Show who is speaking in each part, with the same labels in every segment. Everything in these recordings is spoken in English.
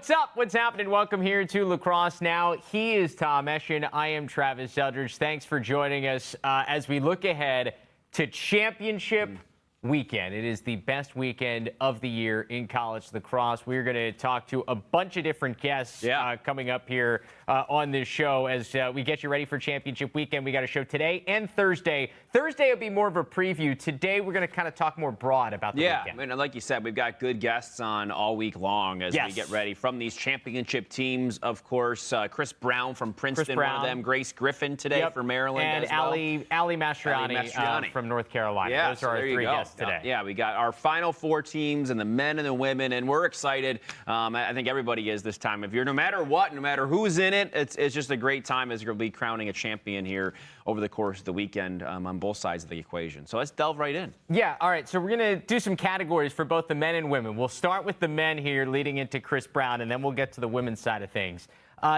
Speaker 1: What's up? What's happening? Welcome here to Lacrosse Now. He is Tom Eschen. I am Travis Eldridge. Thanks for joining us as we look ahead to championship weekend. It is the best weekend of the year in college lacrosse. We're going to talk to a bunch of different guests coming up here on this show as we get you ready for championship weekend. We got a show today and Thursday. Thursday will be more of a preview. Today we're going to kind of talk more broad about the weekend.
Speaker 2: Yeah, I mean, like you said, we've got good guests on all week long as we get ready from these championship teams. Of course, Chris Brown from Princeton, one of them. Grace Griffin today for Maryland
Speaker 1: and
Speaker 2: as well.
Speaker 1: Ali Mastroianni from North Carolina.
Speaker 2: Yeah,
Speaker 1: those are our three guests today.
Speaker 2: Yeah, we got our final four teams and the men and the women, and we're excited. I think everybody is this time of year. No matter what, no matter who's in it, it's just a great time as you're going to be crowning a champion here over the course of the weekend on both sides of the equation. So let's delve right in.
Speaker 1: Yeah, all right. So we're going to do some categories for both the men and women. We'll start with the men here leading into Chris Brown, and then we'll get to the women's side of things.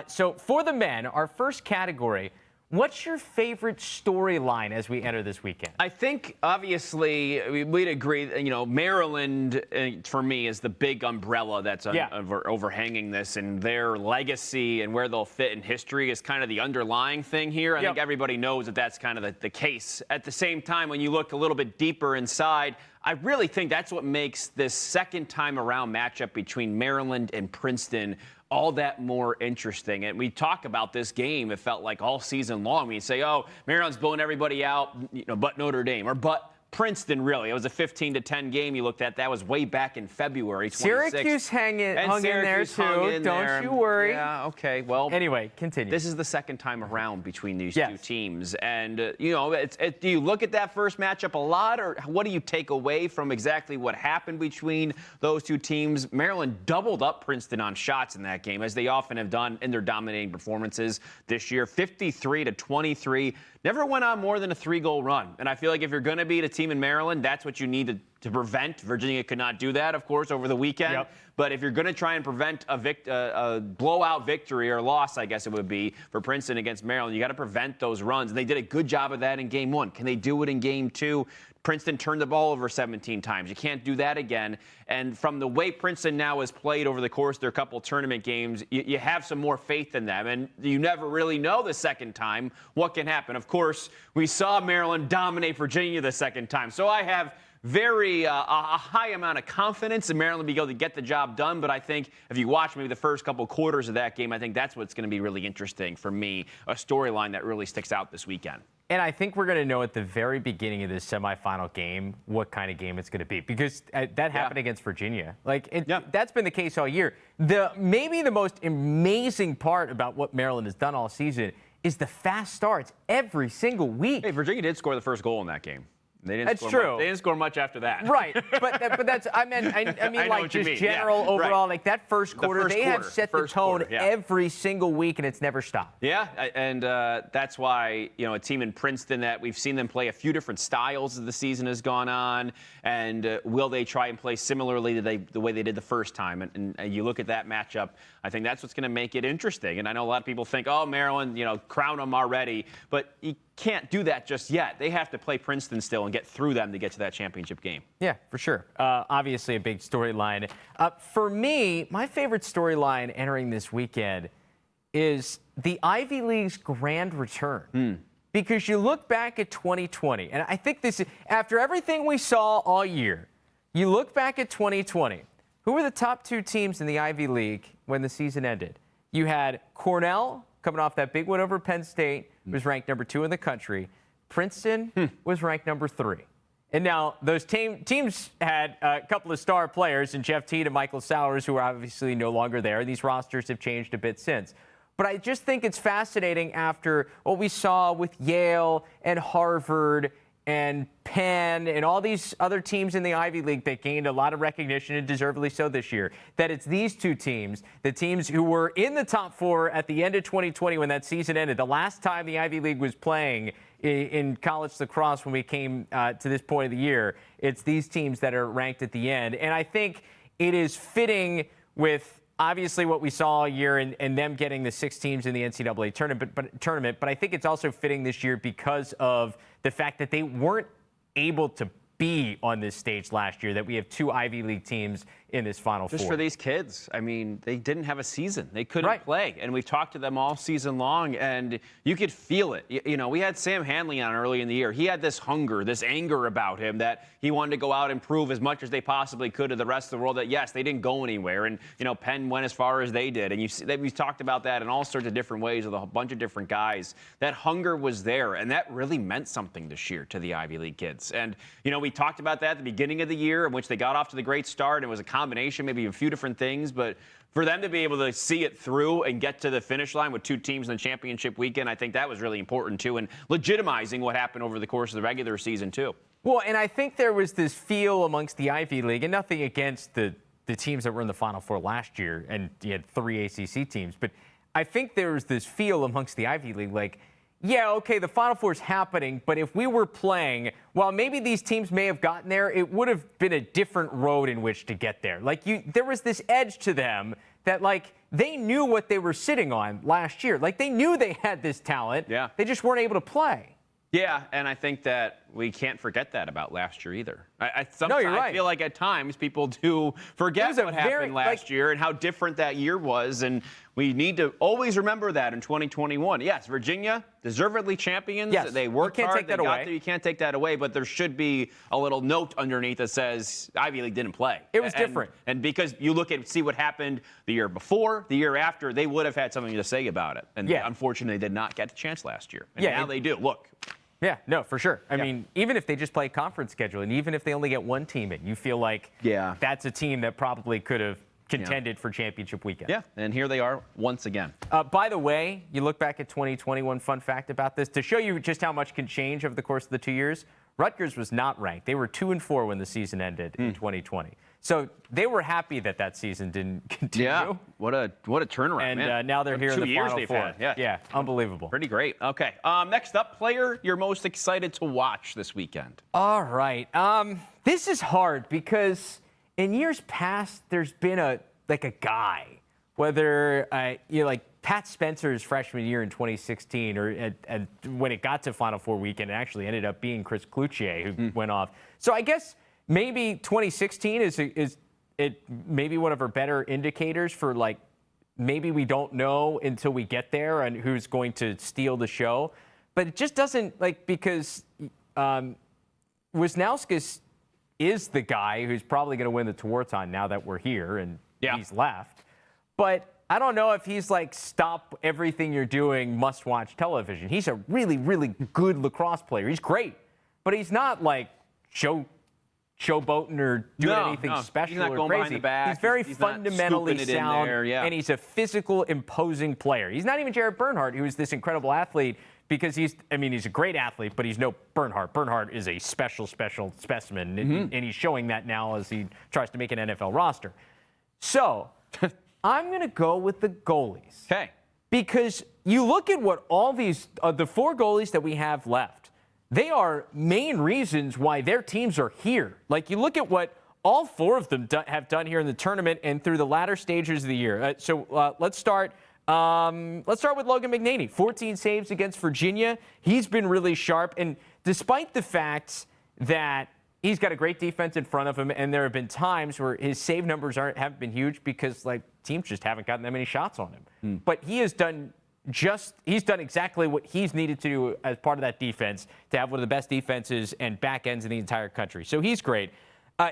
Speaker 1: So for the men, our first category, what's your favorite storyline as we enter this weekend?
Speaker 2: I think, obviously, we'd agree, you know, Maryland, for me, is the big umbrella that's overhanging this, and their legacy and where they'll fit in history is kind of the underlying thing here. I think everybody knows that that's kind of the case. At the same time, when you look a little bit deeper inside, I really think that's what makes this second time around matchup between Maryland and Princeton all that more interesting. And we talk about this game, it felt like all season long. We say, oh, Maryland's blowing everybody out, you know, but Notre Dame, or but Princeton, really. It was a 15-10 game you looked at. That was way back in February 26th.
Speaker 1: Syracuse hung in there, too. Don't you worry.
Speaker 2: Yeah, okay. Well,
Speaker 1: anyway, continue.
Speaker 2: This is the second time around between these two teams. And, you know, do you look at that first matchup a lot, or what do you take away from exactly what happened between those two teams? Maryland doubled up Princeton on shots in that game, as they often have done in their dominating performances this year. 53-23. Never went on more than a 3-goal run. And I feel like if you're going to beat a team in Maryland, that's what you need to prevent. Virginia could not do that, of course, over the weekend. But if you're going to try and prevent a blowout victory or loss, I guess it would be, for Princeton against Maryland, you got to prevent those runs. And they did a good job of that in game one. Can they do it in game two? Princeton turned the ball over 17 times. You can't do that again. And from the way Princeton now has played over the course of their couple tournament games, you have some more faith in them. And you never really know the second time what can happen. Of course, we saw Maryland dominate Virginia the second time. So I have a high amount of confidence in Maryland to be able to get the job done. But I think if you watch maybe the first couple quarters of that game, I think that's what's going to be really interesting for me, a storyline that really sticks out this weekend.
Speaker 1: And I think we're going to know at the very beginning of this semifinal game what kind of game it's going to be, because that happened against Virginia. Like, that's been the case all year. Maybe the most amazing part about what Maryland has done all season is the fast starts every single week.
Speaker 2: Hey, Virginia did score the first goal in that game.
Speaker 1: That's true.
Speaker 2: They didn't score much after that.
Speaker 1: Right, but that's I mean like just general overall, like that first quarter, they have set the tone every single week, and it's never stopped.
Speaker 2: Yeah, and that's why, you know, a team in Princeton that we've seen them play a few different styles as the season has gone on, and will they try and play similarly to the way they did the first time? And you look at that matchup, I think that's what's going to make it interesting. And I know a lot of people think, oh, Maryland, you know, crown them already, but you can't do that just yet. They have to play Princeton still and get through them to get to that championship game.
Speaker 1: Yeah, for sure. Obviously a big storyline. For me, my favorite storyline entering this weekend is the Ivy League's grand return. Because you look back at 2020, and I think this, after everything we saw all year, you look back at 2020, who were the top two teams in the Ivy League when the season ended? You had Cornell coming off that big win over Penn State, was ranked number 2 in the country. Princeton was ranked number 3. And now those teams had a couple of star players in Jeff Teed and Michael Sowers, who are obviously no longer there. These rosters have changed a bit since. But I just think it's fascinating after what we saw with Yale and Harvard and Penn and all these other teams in the Ivy League that gained a lot of recognition, and deservedly so this year, that it's these two teams, the teams who were in the top 4 at the end of 2020 when that season ended, the last time the Ivy League was playing in college lacrosse when we came to this point of the year. It's these teams that are ranked at the end. And I think it is fitting with obviously what we saw all year and them getting the 6 teams in the NCAA tournament, but I think it's also fitting this year because of the fact that they weren't able to be on this stage last year, that we have 2 Ivy League teams in this Final Four.
Speaker 2: Just for these kids. I mean, they didn't have a season. They couldn't play. And we've talked to them all season long, and you could feel it. You know, we had Sam Hanley on early in the year. He had this hunger, this anger about him that he wanted to go out and prove as much as they possibly could to the rest of the world that, yes, they didn't go anywhere. And, you know, Penn went as far as they did. And you see that we've talked about that in all sorts of different ways with a bunch of different guys. That hunger was there, and that really meant something this year to the Ivy League kids. And, you know, we talked about that at the beginning of the year, in which they got off to the great start. It was a combination, maybe a few different things, but for them to be able to see it through and get to the finish line with two teams in the championship weekend, I think that was really important too, and legitimizing what happened over the course of the regular season too.
Speaker 1: Well, and I think there was this feel amongst the Ivy League, and nothing against the teams that were in the Final Four last year, and you had 3 ACC teams, but I think there was this feel amongst the Ivy League like, yeah, okay, the Final Four is happening, but if we were playing, while maybe these teams may have gotten there, it would have been a different road in which to get there. Like, there was this edge to them that, like, they knew what they were sitting on last year. Like, they knew they had this talent.
Speaker 2: Yeah.
Speaker 1: They just weren't able to play.
Speaker 2: Yeah, and I think that we can't forget that about last year either.
Speaker 1: No, you're right.
Speaker 2: I feel like at times people do forget what happened last year and how different that year was, and we need to always remember that in 2021. Yes, Virginia, deservedly champions.
Speaker 1: Yes,
Speaker 2: they worked
Speaker 1: you can't
Speaker 2: hard.
Speaker 1: Take that away.
Speaker 2: You can't take that away, but there should be a little note underneath that says Ivy League didn't play.
Speaker 1: It was different.
Speaker 2: And because you look at see what happened the year before, the year after, they would have had something to say about it. And unfortunately, they did not get the chance last year. And now they do. Look.
Speaker 1: Yeah, no, for sure. I mean, even if they just play conference schedule, and even if they only get one team in, you feel like that's a team that probably could have contended for championship weekend.
Speaker 2: Yeah, and here they are once again.
Speaker 1: By the way, you look back at 2020, one fun fact about this, to show you just how much can change over the course of the 2 years, Rutgers was not ranked. They were 2-4 when the season ended in 2020. So they were happy that season didn't continue.
Speaker 2: Yeah, what a turnaround,
Speaker 1: and,
Speaker 2: man.
Speaker 1: And now they're here in the Final Four.
Speaker 2: Had.
Speaker 1: Yeah, unbelievable.
Speaker 2: Pretty great. Okay, next up, player you're most excited to watch this weekend.
Speaker 1: All right. This is hard because in years past, there's been a guy, whether like Pat Spencer's freshman year in 2016, or when it got to Final Four weekend, it actually ended up being Chris Cloutier who went off. So I guess maybe 2016 is maybe one of our better indicators for, like, maybe we don't know until we get there and who's going to steal the show. But it just doesn't, like, because Wisnauskas is the guy who's probably going to win the Tewaaraton now that we're here and he's left. But I don't know if he's like, stop everything you're doing, must-watch television. He's a really, really good lacrosse player. He's great. But he's not like showboating or doing anything special or crazy. He's very fundamentally sound, and he's a physical, imposing player. He's not even Jared Bernhardt, who is this incredible athlete, because he's a great athlete, but he's no Bernhardt. Bernhardt is a special specimen, and he's showing that now as he tries to make an NFL roster. So I'm going to go with the goalies.
Speaker 2: Okay.
Speaker 1: Because you look at what all these, the 4 goalies that we have left, they are main reasons why their teams are here. Like, you look at what all 4 of them have done here in the tournament and through the latter stages of the year. Let's start with Logan McNaney. 14 saves against Virginia. He's been really sharp. And despite the fact that he's got a great defense in front of him, and there have been times where his save numbers haven't been huge because, like, teams just haven't gotten that many shots on him. But he has done exactly what he's needed to do as part of that defense to have one of the best defenses and back ends in the entire country. So he's great.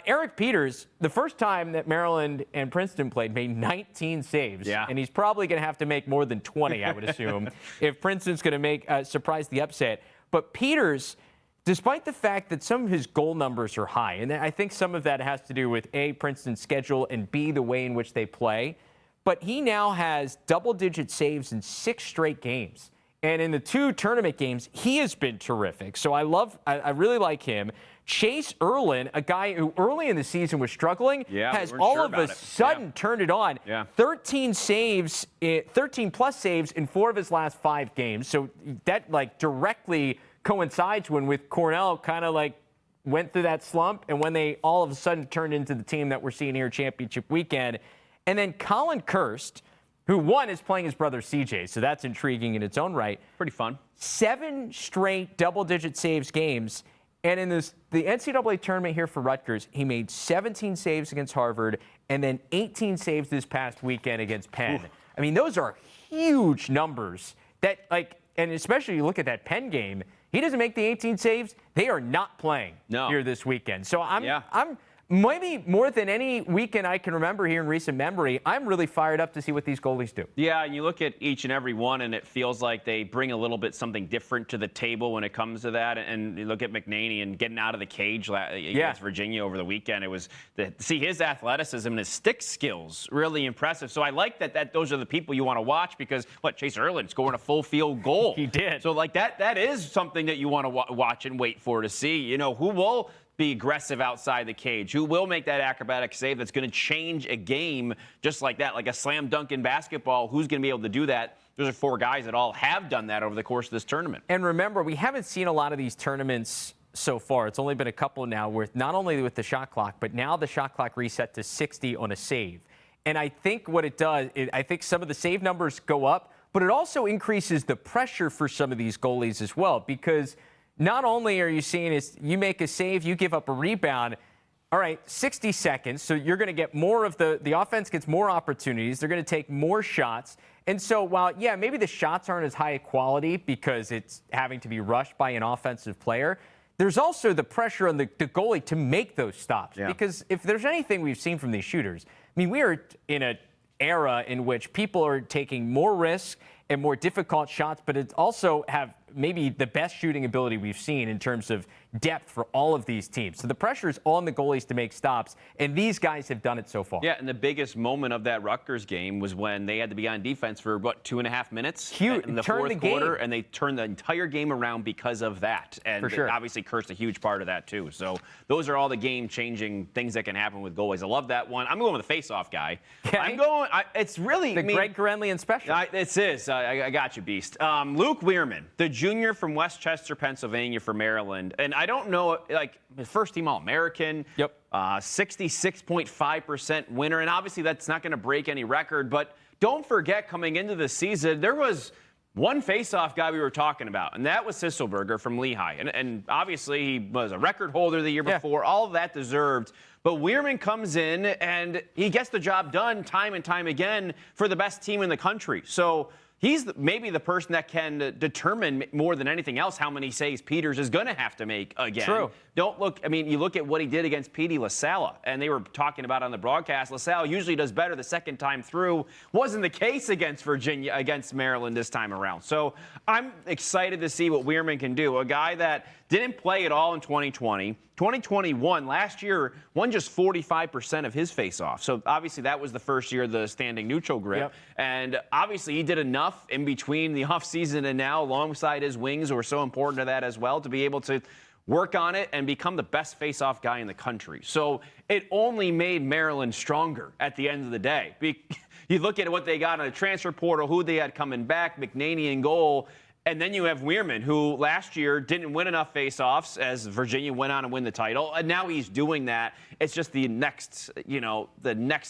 Speaker 1: Eric Peters, the first time that Maryland and Princeton played, made 19 saves. Yeah. And he's probably going to have to make more than 20, I would assume, if Princeton's going to surprise the upset. But Peters, despite the fact that some of his goal numbers are high, and I think some of that has to do with A, Princeton's schedule, and B, the way in which they play, but he now has double-digit saves in 6 straight games. And in the 2 tournament games, he has been terrific. So I really like him. Chase Erlin, a guy who early in the season was struggling, has all of a sudden turned it on. 13 saves, 13-plus saves in 4 of his last 5 games. So that, like, directly coincides with Cornell kind of, like, went through that slump, and when they all of a sudden turned into the team that we're seeing here championship weekend. And then Colin Kirst, who is playing his brother CJ, so that's intriguing in its own right.
Speaker 2: Pretty fun.
Speaker 1: 7 straight double-digit saves games, And in the NCAA tournament here for Rutgers, he made 17 saves against Harvard and then 18 saves this past weekend against Penn. Oof. I mean, those are huge numbers that, like, and especially you look at that Penn game, he doesn't make the 18 saves. They are not playing here this weekend. So I'm maybe more than any weekend I can remember here in recent memory, I'm really fired up to see what these goalies do.
Speaker 2: Yeah, and you look at each and every one, and it feels like they bring a little bit something different to the table when it comes to that. And you look at McNaney and getting out of the cage against Virginia over the weekend. It was to see his athleticism and his stick skills really impressive. So I like that those are the people you want to watch because, Chase Erlin scoring a full field goal.
Speaker 1: He did.
Speaker 2: So, that is something that you want to watch and wait for to see. Who will be aggressive outside the cage, who will make that acrobatic save that's going to change a game just like that, like a slam dunk in basketball. Who's going to be able to do that? Those are 4 guys that all have done that over the course of this tournament.
Speaker 1: And remember, we haven't seen a lot of these tournaments so far. It's only been a couple now with not only with the shot clock, but now the shot clock reset to 60 on a save. And I think what it does, I think some of the save numbers go up, but it also increases the pressure for some of these goalies as well, because not only are you seeing is you make a save, you give up a rebound. All right, 60 seconds. So you're going to get more of the offense gets more opportunities. They're going to take more shots. And so while, maybe the shots aren't as high quality because it's having to be rushed by an offensive player, there's also the pressure on the goalie to make those stops. Yeah. Because if there's anything we've seen from these shooters, I mean, we are in an era in which people are taking more risk and more difficult shots, but it also have maybe the best shooting ability we've seen in terms of depth for all of these teams. So the pressure is on the goalies to make stops, and these guys have done it so far.
Speaker 2: Yeah, and the biggest moment of that Rutgers game was when they had to be on defense for, 2.5 minutes?
Speaker 1: Huge.
Speaker 2: In the fourth quarter, and they turned the entire game around because of that. And
Speaker 1: for sure.
Speaker 2: Obviously, Kurt's a huge part of that, too. So those are all the game-changing things that can happen with goalies. I love that one. I'm going with the face-off guy.
Speaker 1: Okay.
Speaker 2: It's really...
Speaker 1: Greg Grenlian special.
Speaker 2: It is. I got you, Beast. Luke Weirman, the junior from Westchester, Pennsylvania for Maryland. And I don't know, first-team All-American.
Speaker 1: Yep.
Speaker 2: 66.5% winner. And obviously, that's not going to break any record. But don't forget, coming into the season, there was one face-off guy we were talking about, and that was Sisselberger from Lehigh. And obviously, he was a record holder the year before. All of that deserved. But Weirman comes in, and he gets the job done time and time again for the best team in the country. So he's maybe the person that can determine more than anything else how many saves Peters is going to have to make again.
Speaker 1: True.
Speaker 2: You look at what he did against Petey LaSalle, and they were talking about on the broadcast, LaSalle usually does better the second time through. Wasn't the case against against Maryland this time around. So I'm excited to see what Weirman can do. A guy that didn't play at all in 2020. 2021, last year, won just 45% of his faceoffs. So obviously that was the first year of the standing neutral grip.
Speaker 1: Yep.
Speaker 2: And obviously he did enough in between the offseason and now alongside his wings who are so important to that as well to be able to work on it and become the best faceoff guy in the country. So it only made Maryland stronger at the end of the day. You look at what they got on the transfer portal, who they had coming back, McNaney in goal. And then you have Weirman, who last year didn't win enough faceoffs as Virginia went on to win the title. And now he's doing that. It's just the next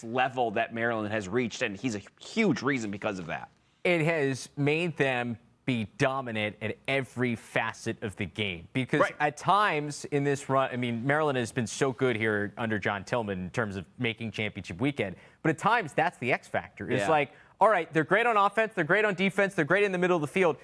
Speaker 2: level that Maryland has reached. And he's a huge reason because of that.
Speaker 1: It has made them be dominant at every facet of the game. Because at times in this run, Maryland has been so good here under John Tillman in terms of making championship weekend. But at times, that's the X factor. It's like, all right, they're great on offense, they're great on defense, they're great in the middle of the field.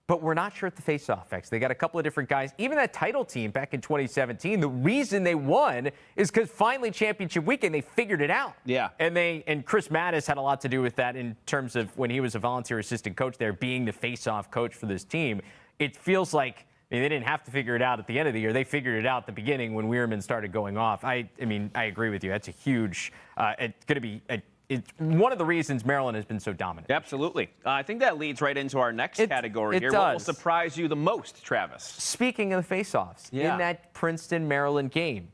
Speaker 1: But we're not sure at the face-off X. They got a couple of different guys. Even that title team back in 2017, the reason they won is because finally championship weekend, they figured it out.
Speaker 2: Yeah.
Speaker 1: And Chris Mattis had a lot to do with that in terms of when he was a volunteer assistant coach there, being the face-off coach for this team. It feels like they didn't have to figure it out at the end of the year. They figured it out at the beginning when Weirman started going off. I agree with you. That's a huge it's going to be it's one of the reasons Maryland has been so dominant.
Speaker 2: Absolutely. I think that leads right into our next category here.
Speaker 1: Does.
Speaker 2: What will surprise you the most, Travis?
Speaker 1: Speaking of the faceoffs, in that Princeton-Maryland game.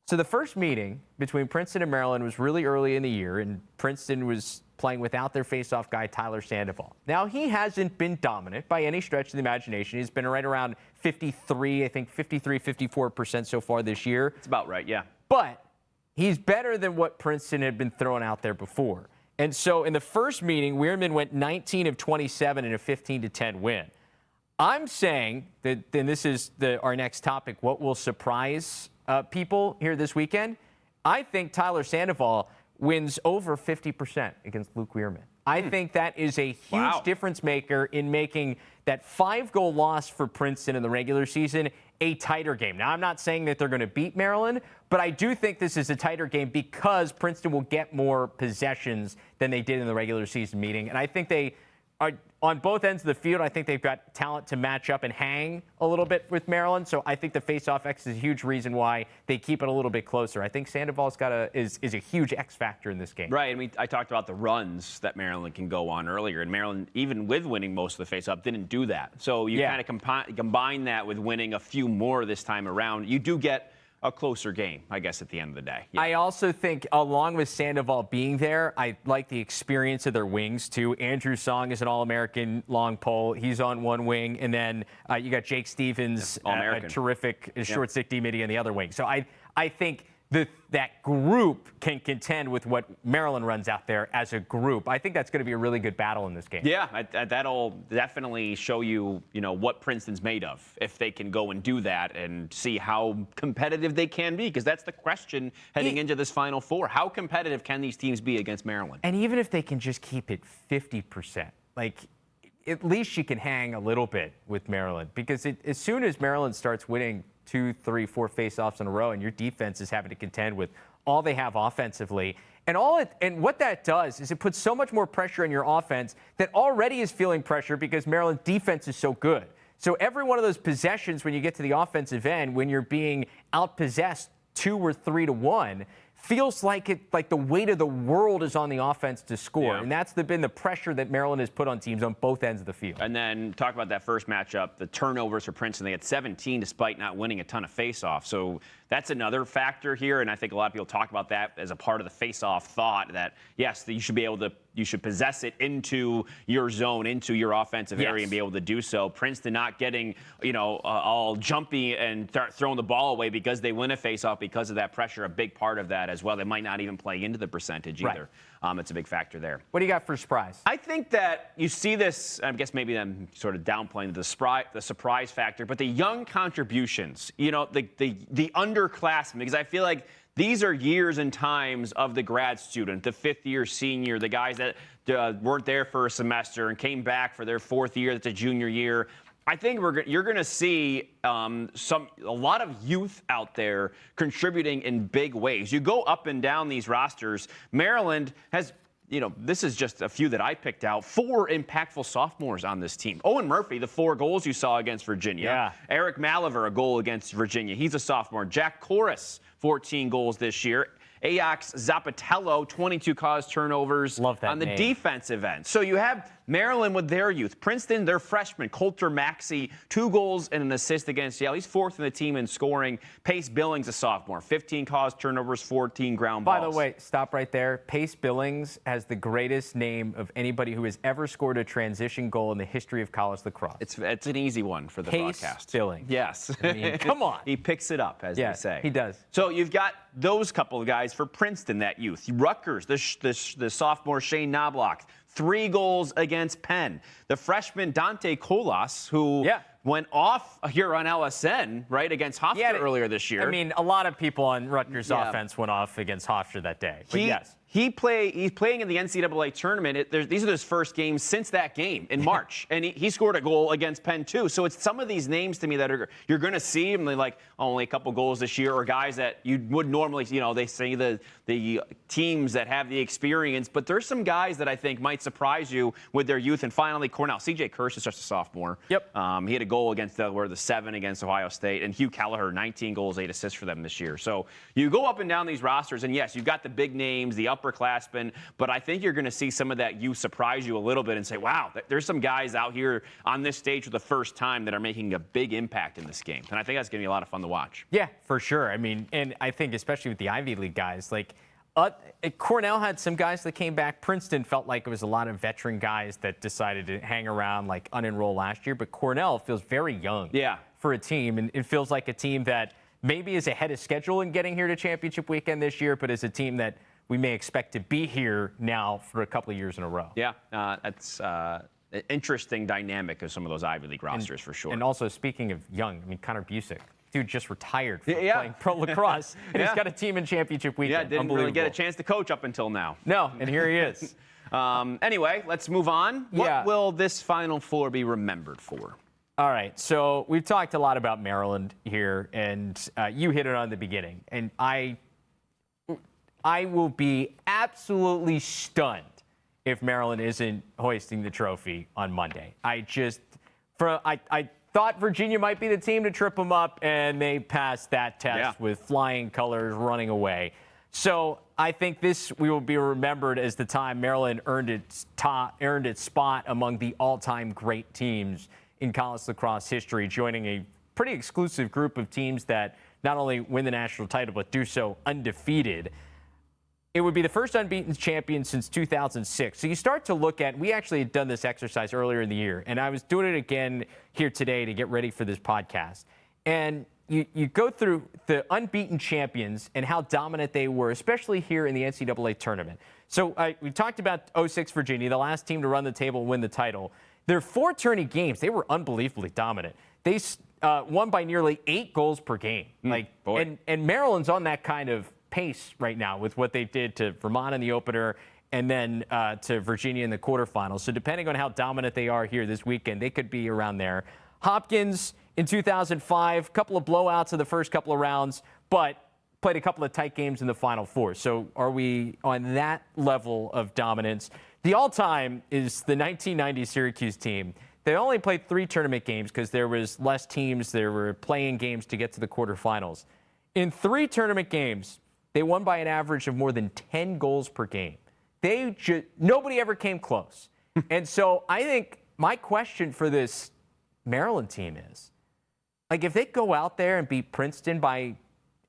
Speaker 1: So the first meeting between Princeton and Maryland was really early in the year, and Princeton was playing without their faceoff guy, Tyler Sandoval. Now, he hasn't been dominant by any stretch of the imagination. He's been right around 54% so far this year.
Speaker 2: It's about right, yeah.
Speaker 1: But he's better than what Princeton had been throwing out there before. And so in the first meeting, Weirman went 19 of 27 in a 15-10 win. I'm saying that, and this is our next topic, what will surprise people here this weekend? I think Tyler Sandoval wins over 50% against Luke Weirman. I think that is a huge difference maker in making that 5-goal loss for Princeton in the regular season a tighter game. Now, I'm not saying that they're going to beat Maryland, but I do think this is a tighter game because Princeton will get more possessions than they did in the regular season meeting. And I think they are on both ends of the field. I think they've got talent to match up and hang a little bit with Maryland. So I think the face-off X is a huge reason why they keep it a little bit closer. I think Sandoval's is a huge X factor in this game.
Speaker 2: Right. And I talked about the runs that Maryland can go on earlier. And Maryland, even with winning most of the face-off, didn't do that. So you kind of combine that with winning a few more this time around. You do get a closer game, I guess, at the end of the day. Yeah.
Speaker 1: I also think, along with Sandoval being there, I like the experience of their wings, too. Andrew Song is an All-American long pole. He's on one wing. And then you got Jake Stevens, a terrific short stick D-midi on the other wing. So I think that group can contend with what Maryland runs out there as a group. I think that's going to be a really good battle in this game.
Speaker 2: Yeah, that'll definitely show you, what Princeton's made of if they can go and do that and see how competitive they can be, because that's the question heading into this Final Four. How competitive can these teams be against Maryland?
Speaker 1: And even if they can just keep it 50%, at least you can hang a little bit with Maryland, because as soon as Maryland starts winning 2, 3, 4 face-offs in a row, and your defense is having to contend with all they have offensively. And what that does is it puts so much more pressure on your offense that already is feeling pressure because Maryland's defense is so good. So every one of those possessions when you get to the offensive end, when you're being outpossessed 2 or 3 to 1, feels like the weight of the world is on the offense to score. Yeah. And that's been the pressure that Maryland has put on teams on both ends of the field.
Speaker 2: And then talk about that first matchup, the turnovers for Princeton. They had 17 despite not winning a ton of face-offs. So that's another factor here, and I think a lot of people talk about that as a part of the face-off thought that, yes, you should possess it into your zone, into your offensive area, and be able to do so. Princeton not getting, all jumpy and start throwing the ball away because they win a face-off because of that pressure, a big part of that as well. They might not even play into the percentage either. It's a big factor there.
Speaker 1: What do you got for surprise?
Speaker 2: I think that you see this, I guess maybe I'm sort of downplaying the surprise factor, but the young contributions, the underclassmen, because I feel like these are years and times of the grad student, the 5th-year senior, the guys that weren't there for a semester and came back for their 4th year, that's a junior year. I think you're going to see a lot of youth out there contributing in big ways. You go up and down these rosters. Maryland has, this is just a few that I picked out, 4 impactful sophomores on this team. Owen Murphy, the 4 goals you saw against Virginia.
Speaker 1: Yeah.
Speaker 2: Eric Maliver, a goal against Virginia. He's a sophomore. Jack Corus, 14 goals this year. Ajax Zapatello, 22 caused turnovers on the defensive end. So you have Maryland with their youth. Princeton, their freshman, Coulter Maxey, 2 goals and an assist against Yale. He's 4th in the team in scoring. Pace Billings, a sophomore, 15 caused turnovers, 14 ground balls.
Speaker 1: By the way, stop right there. Pace Billings has the greatest name of anybody who has ever scored a transition goal in the history of college lacrosse.
Speaker 2: It's an easy one for the broadcast.
Speaker 1: Pace Billings.
Speaker 2: Yes.
Speaker 1: I mean, come on.
Speaker 2: He picks it up, as they say.
Speaker 1: He does.
Speaker 2: So you've got those couple of guys for Princeton, that youth. Rutgers, the sophomore Shane Knobloch, 3 goals against Penn. The freshman Dante Colas, who went off here on LSN, right, against Hofstra earlier this year.
Speaker 1: I mean, a lot of people on Rutgers offense went off against Hofstra that day. But
Speaker 2: he's playing in the NCAA tournament. These are his first games since that game in March, and he scored a goal against Penn too. So it's some of these names to me that you're going to see them like only a couple goals this year, or guys that you would normally, they say the teams that have the experience, but there's some guys that I think might surprise you with their youth. And finally, Cornell. CJ Kirsch is just a sophomore. Yep. He had a goal against the 7 against Ohio State, and Hugh Kelleher, 19 goals, 8 assists for them this year. So you go up and down these rosters, and yes, you've got the big names, the upperclassmen, but I think you're going to see some of that youth surprise you a little bit and say, wow, there's some guys out here on this stage for the first time that are making a big impact in this game. And I think that's going to be a lot of fun to watch.
Speaker 1: Yeah, for sure. I mean, and I think especially with the Ivy League guys, Cornell had some guys that came back. Princeton felt like it was a lot of veteran guys that decided to hang around, unenroll last year. But Cornell feels very young for a team, and it feels like a team that maybe is ahead of schedule in getting here to championship weekend this year, but is a team that we may expect to be here now for a couple of years in a row.
Speaker 2: Yeah, that's interesting dynamic of some of those Ivy League rosters for sure.
Speaker 1: And also, speaking of young, I mean, Connor Busick, dude just retired from
Speaker 2: Yeah.
Speaker 1: playing pro lacrosse, and he's
Speaker 2: Yeah.
Speaker 1: got a team in championship weekend.
Speaker 2: Yeah, didn't really get a chance to coach up until now.
Speaker 1: No, and here he is.
Speaker 2: Anyway, let's move on.
Speaker 1: Yeah.
Speaker 2: What will this Final Four be remembered for?
Speaker 1: All right, so we've talked a lot about Maryland here, and you hit it on the beginning. And I will be absolutely stunned if Maryland isn't hoisting the trophy on Monday. I thought Virginia might be the team to trip them up, and they passed that test with flying colors, running away. So I think this will be remembered as the time Maryland earned its spot among the all-time great teams in college lacrosse history, joining a pretty exclusive group of teams that not only win the national title but do so undefeated. It would be the first unbeaten champion since 2006. So you start to look at, we actually had done this exercise earlier in the year, and I was doing it again here today to get ready for this podcast. And you go through the unbeaten champions and how dominant they were, especially here in the NCAA tournament. So we talked about 06 Virginia, the last team to run the table and win the title. Their 4 tourney games, they were unbelievably dominant. They won by nearly 8 goals per game. And Maryland's on that kind of pace right now with what they did to Vermont in the opener and then to Virginia in the quarterfinals. So depending on how dominant they are here this weekend, they could be around there. Hopkins in 2005, a couple of blowouts in the first couple of rounds, but played a couple of tight games in the Final Four. So are we on that level of dominance? The all-time is the 1990 Syracuse team. They only played 3 tournament games because there was less teams. There were playing games to get to the quarterfinals. In 3 tournament games, they won by an average of more than 10 goals per game. Nobody ever came close. And so I think my question for this Maryland team is, like, if they go out there and beat Princeton by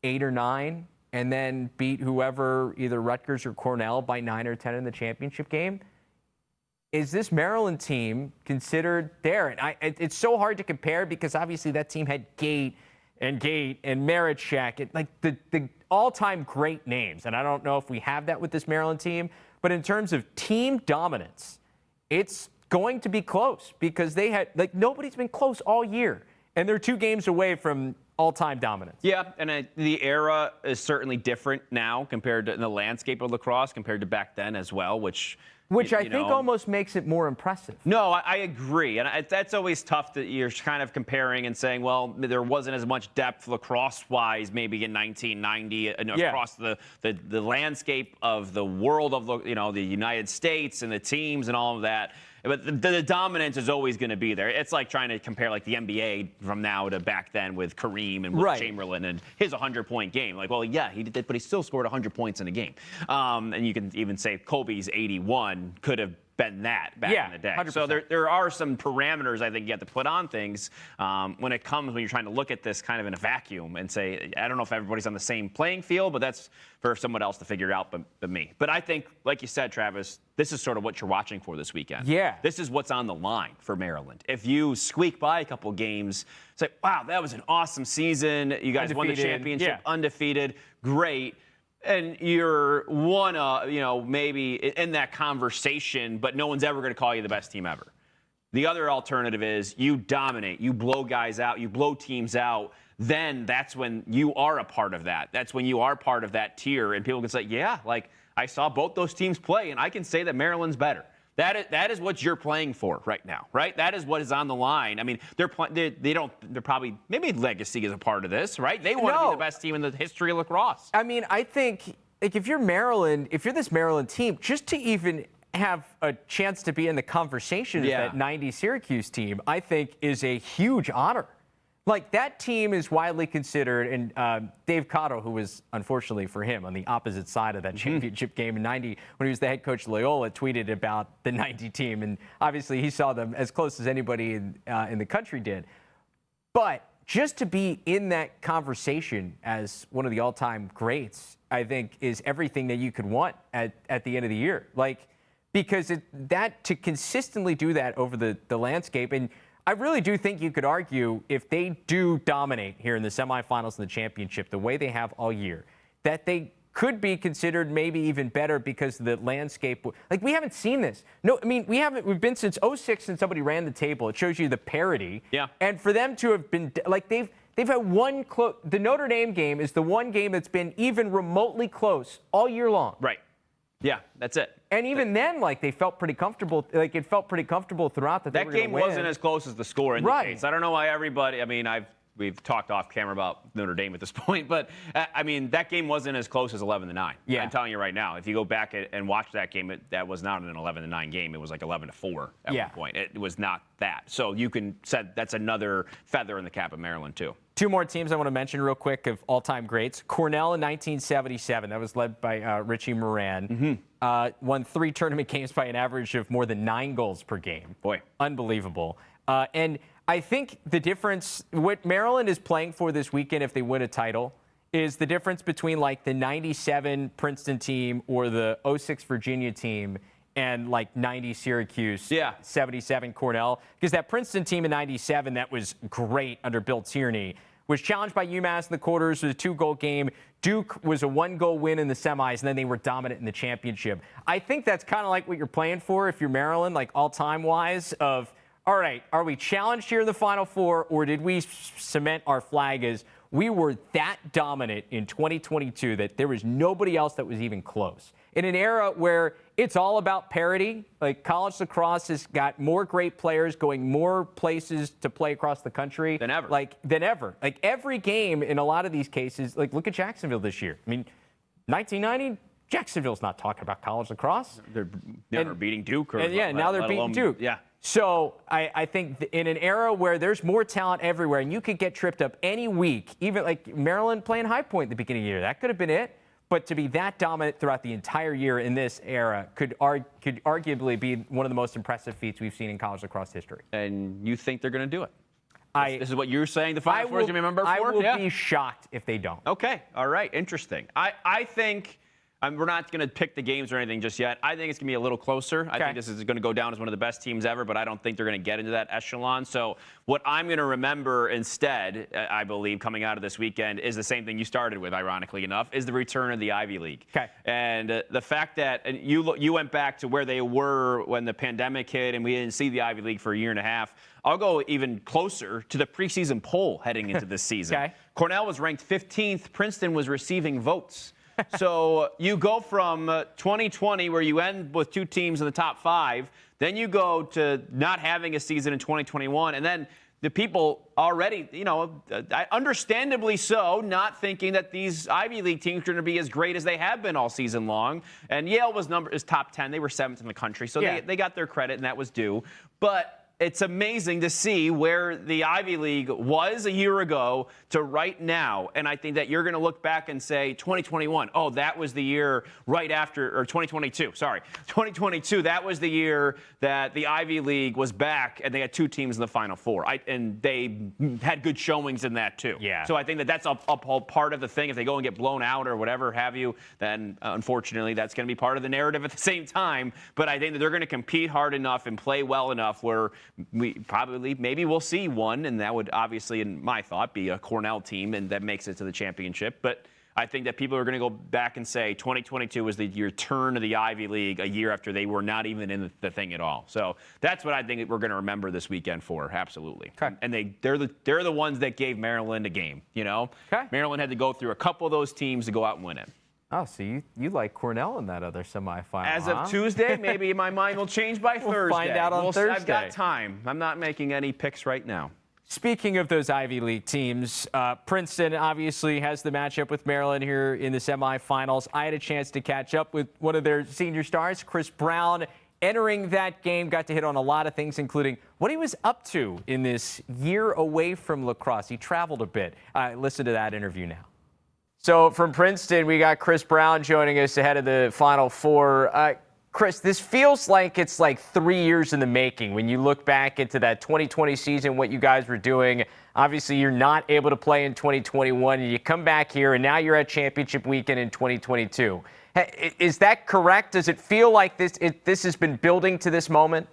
Speaker 1: 8 or 9 and then beat whoever, either Rutgers or Cornell, by 9 or 10 in the championship game, is this Maryland team considered there? And it's so hard to compare because obviously that team had Gate and Marichek, like the all-time great names. And I don't know if we have that with this Maryland team, but in terms of team dominance, it's going to be close because they had, like, nobody's been close all year. And they're 2 games away from all-time dominance.
Speaker 2: Yeah, and the era is certainly different now compared to the landscape of lacrosse compared to back then as well, which
Speaker 1: I think almost makes it more impressive.
Speaker 2: No, I agree. And that's always tough that you're kind of comparing and saying, well, there wasn't as much depth lacrosse-wise maybe in 1990 across the landscape of the world of the United States and the teams and all of that. But the dominance is always going to be there. It's like trying to compare like the NBA from now to back then with Kareem and Wilt Chamberlain and his 100-point game. Like, well, yeah, he did, but he still scored 100 points in a game. And you can even say Kobe's 81 could have been that back in the day.
Speaker 1: 100%.
Speaker 2: So there are some parameters I think you have to put on things when you're trying to look at this kind of in a vacuum and say, I don't know if everybody's on the same playing field, but that's for someone else to figure out but me. But I think, like you said, Travis, this is sort of what you're watching for this weekend.
Speaker 1: Yeah.
Speaker 2: This is what's on the line for Maryland. If you squeak by a couple games, say, wow, that was an awesome season. You guys won the championship, undefeated, great. And you're maybe in that conversation, but no one's ever going to call you the best team ever. The other alternative is you dominate, you blow guys out, you blow teams out. Then that's when you are a part of that. That's when you are part of that tier. And people can say, yeah, like I saw both those teams play, and I can say that Maryland's better. That is what you're playing for right now, right? That is what is on the line. I mean, they're probably, maybe legacy is a part of this, right? They want to be the best team in the history of lacrosse.
Speaker 1: I mean, I think, like, if you're this Maryland team, just to even have a chance to be in the conversation of that 90 Syracuse team, I think is a huge honor. Like, that team is widely considered, and Dave Cotto, who was, unfortunately for him, on the opposite side of that championship game in 90, when he was the head coach of Loyola, tweeted about the 90 team, and obviously he saw them as close as anybody in the country did. But just to be in that conversation as one of the all-time greats, I think, is everything that you could want at the end of the year. Like, because to consistently do that over the landscape, and I really do think you could argue if they do dominate here in the semifinals and the championship the way they have all year, that they could be considered maybe even better because of the landscape. Like, we haven't seen this. No, I mean, we've been since '06 since somebody ran the table. It shows you the parity.
Speaker 2: Yeah.
Speaker 1: And for them to have been, like, they've had one close. The Notre Dame game is the one game that's been even remotely close all year long.
Speaker 2: Right. Yeah, that's it.
Speaker 1: And even then, like, they felt pretty comfortable. Like, it felt pretty comfortable throughout that
Speaker 2: That game wasn't as close as the score indicates.
Speaker 1: Right.
Speaker 2: I don't know why everybody. I mean, we've talked off camera about Notre Dame at this point, but I mean, that game wasn't as close as 11-9.
Speaker 1: Yeah.
Speaker 2: I'm telling you right now, if you go back and watch that game, that was not an 11-9 game. It was like 11-4 at one point. It was not that. So you can say that's another feather in the cap of Maryland too.
Speaker 1: Two more teams I want to mention real quick of all-time greats. Cornell in 1977. That was led by Richie Moran. Won 3 tournament games by an average of more than 9 goals per game.
Speaker 2: Boy.
Speaker 1: Unbelievable. And I think the difference, what Maryland is playing for this weekend if they win a title, is the difference between like the 97 Princeton team or the '06 Virginia team and like 90 Syracuse, 77 Cornell. Because that Princeton team in 97 that was great under Bill Tierney was challenged by UMass in the quarters. It was a 2-goal game. Duke was a 1-goal win in the semis, and then they were dominant in the championship. I think that's kind of like what you're playing for if you're Maryland, like all-time wise of, all right, are we challenged here in the Final Four, or did we cement our flag as we were that dominant in 2022 that there was nobody else that was even close? In an era where it's all about parity, like college lacrosse has got more great players going more places to play across the country
Speaker 2: than ever.
Speaker 1: Like every game in a lot of these cases, like look at Jacksonville this year. I mean, 1990, Jacksonville's not talking about college lacrosse.
Speaker 2: They're beating Duke.
Speaker 1: Now they're beating Duke.
Speaker 2: Yeah.
Speaker 1: So I think in an era where there's more talent everywhere and you could get tripped up any week, even like Maryland playing High Point at the beginning of the year, that could have been it. But to be that dominant throughout the entire year in this era could arguably be one of the most impressive feats we've seen in college lacrosse history.
Speaker 2: And you think they're going to do it? This is what you're saying the Final Four is going to be remembered for?
Speaker 1: I will be shocked if they don't.
Speaker 2: Okay. All right. Interesting. I think we're not going to pick the games or anything just yet. I think it's going to be a little closer. I think this is going to go down as one of the best teams ever, but I don't think they're going to get into that echelon. So what I'm going to remember instead, I believe, coming out of this weekend is the same thing you started with, ironically enough, is the return of the Ivy League.
Speaker 1: Okay.
Speaker 2: And the fact that you went back to where they were when the pandemic hit and we didn't see the Ivy League for a year and a half. I'll go even closer to the preseason poll heading into this season.
Speaker 1: Okay.
Speaker 2: Cornell was ranked 15th. Princeton was receiving votes. So you go from 2020, where you end with 2 teams in the top 5, then you go to not having a season in 2021, and then the people already, understandably so, not thinking that these Ivy League teams are going to be as great as they have been all season long. And Yale is top 10. They were 7th in the country, so they got their credit, and that was due. But it's amazing to see where the Ivy League was a year ago to right now. And I think that you're going to look back and say 2021, oh, that was the year right after, or 2022, sorry. 2022, that was the year that the Ivy League was back and they had 2 teams in the Final Four. And they had good showings in that too.
Speaker 1: Yeah.
Speaker 2: So I think that that's a part of the thing. If they go and get blown out or whatever have you, then unfortunately that's going to be part of the narrative at the same time. But I think that they're going to compete hard enough and play well enough where maybe we'll see one, and that would obviously, in my thought, be a Cornell team, and that makes it to the championship. But I think that people are going to go back and say 2022 was the return of the Ivy League a year after they were not even in the thing at all. So that's what I think we're going to remember this weekend for, absolutely.
Speaker 1: Okay.
Speaker 2: And they're the ones that gave Maryland a game,
Speaker 1: Okay.
Speaker 2: Maryland had to go through a couple of those teams to go out and win it.
Speaker 1: Oh, so you like Cornell in that other semifinal?
Speaker 2: As of Tuesday, maybe my mind will change by Thursday.
Speaker 1: We'll find out on Thursday.
Speaker 2: I've got time. I'm not making any picks right now.
Speaker 1: Speaking of those Ivy League teams, Princeton obviously has the matchup with Maryland here in the semifinals. I had a chance to catch up with one of their senior stars, Chris Brown, entering that game. Got to hit on a lot of things, including what he was up to in this year away from lacrosse. He traveled a bit. Listen to that interview now. So from Princeton, we got Chris Brown joining us ahead of the Final Four. Chris, this feels like it's like 3 years in the making when you look back into that 2020 season, what you guys were doing. Obviously, you're not able to play in 2021, and you come back here, and now you're at championship weekend in 2022. Is that correct? Does it feel like this has been building to this moment?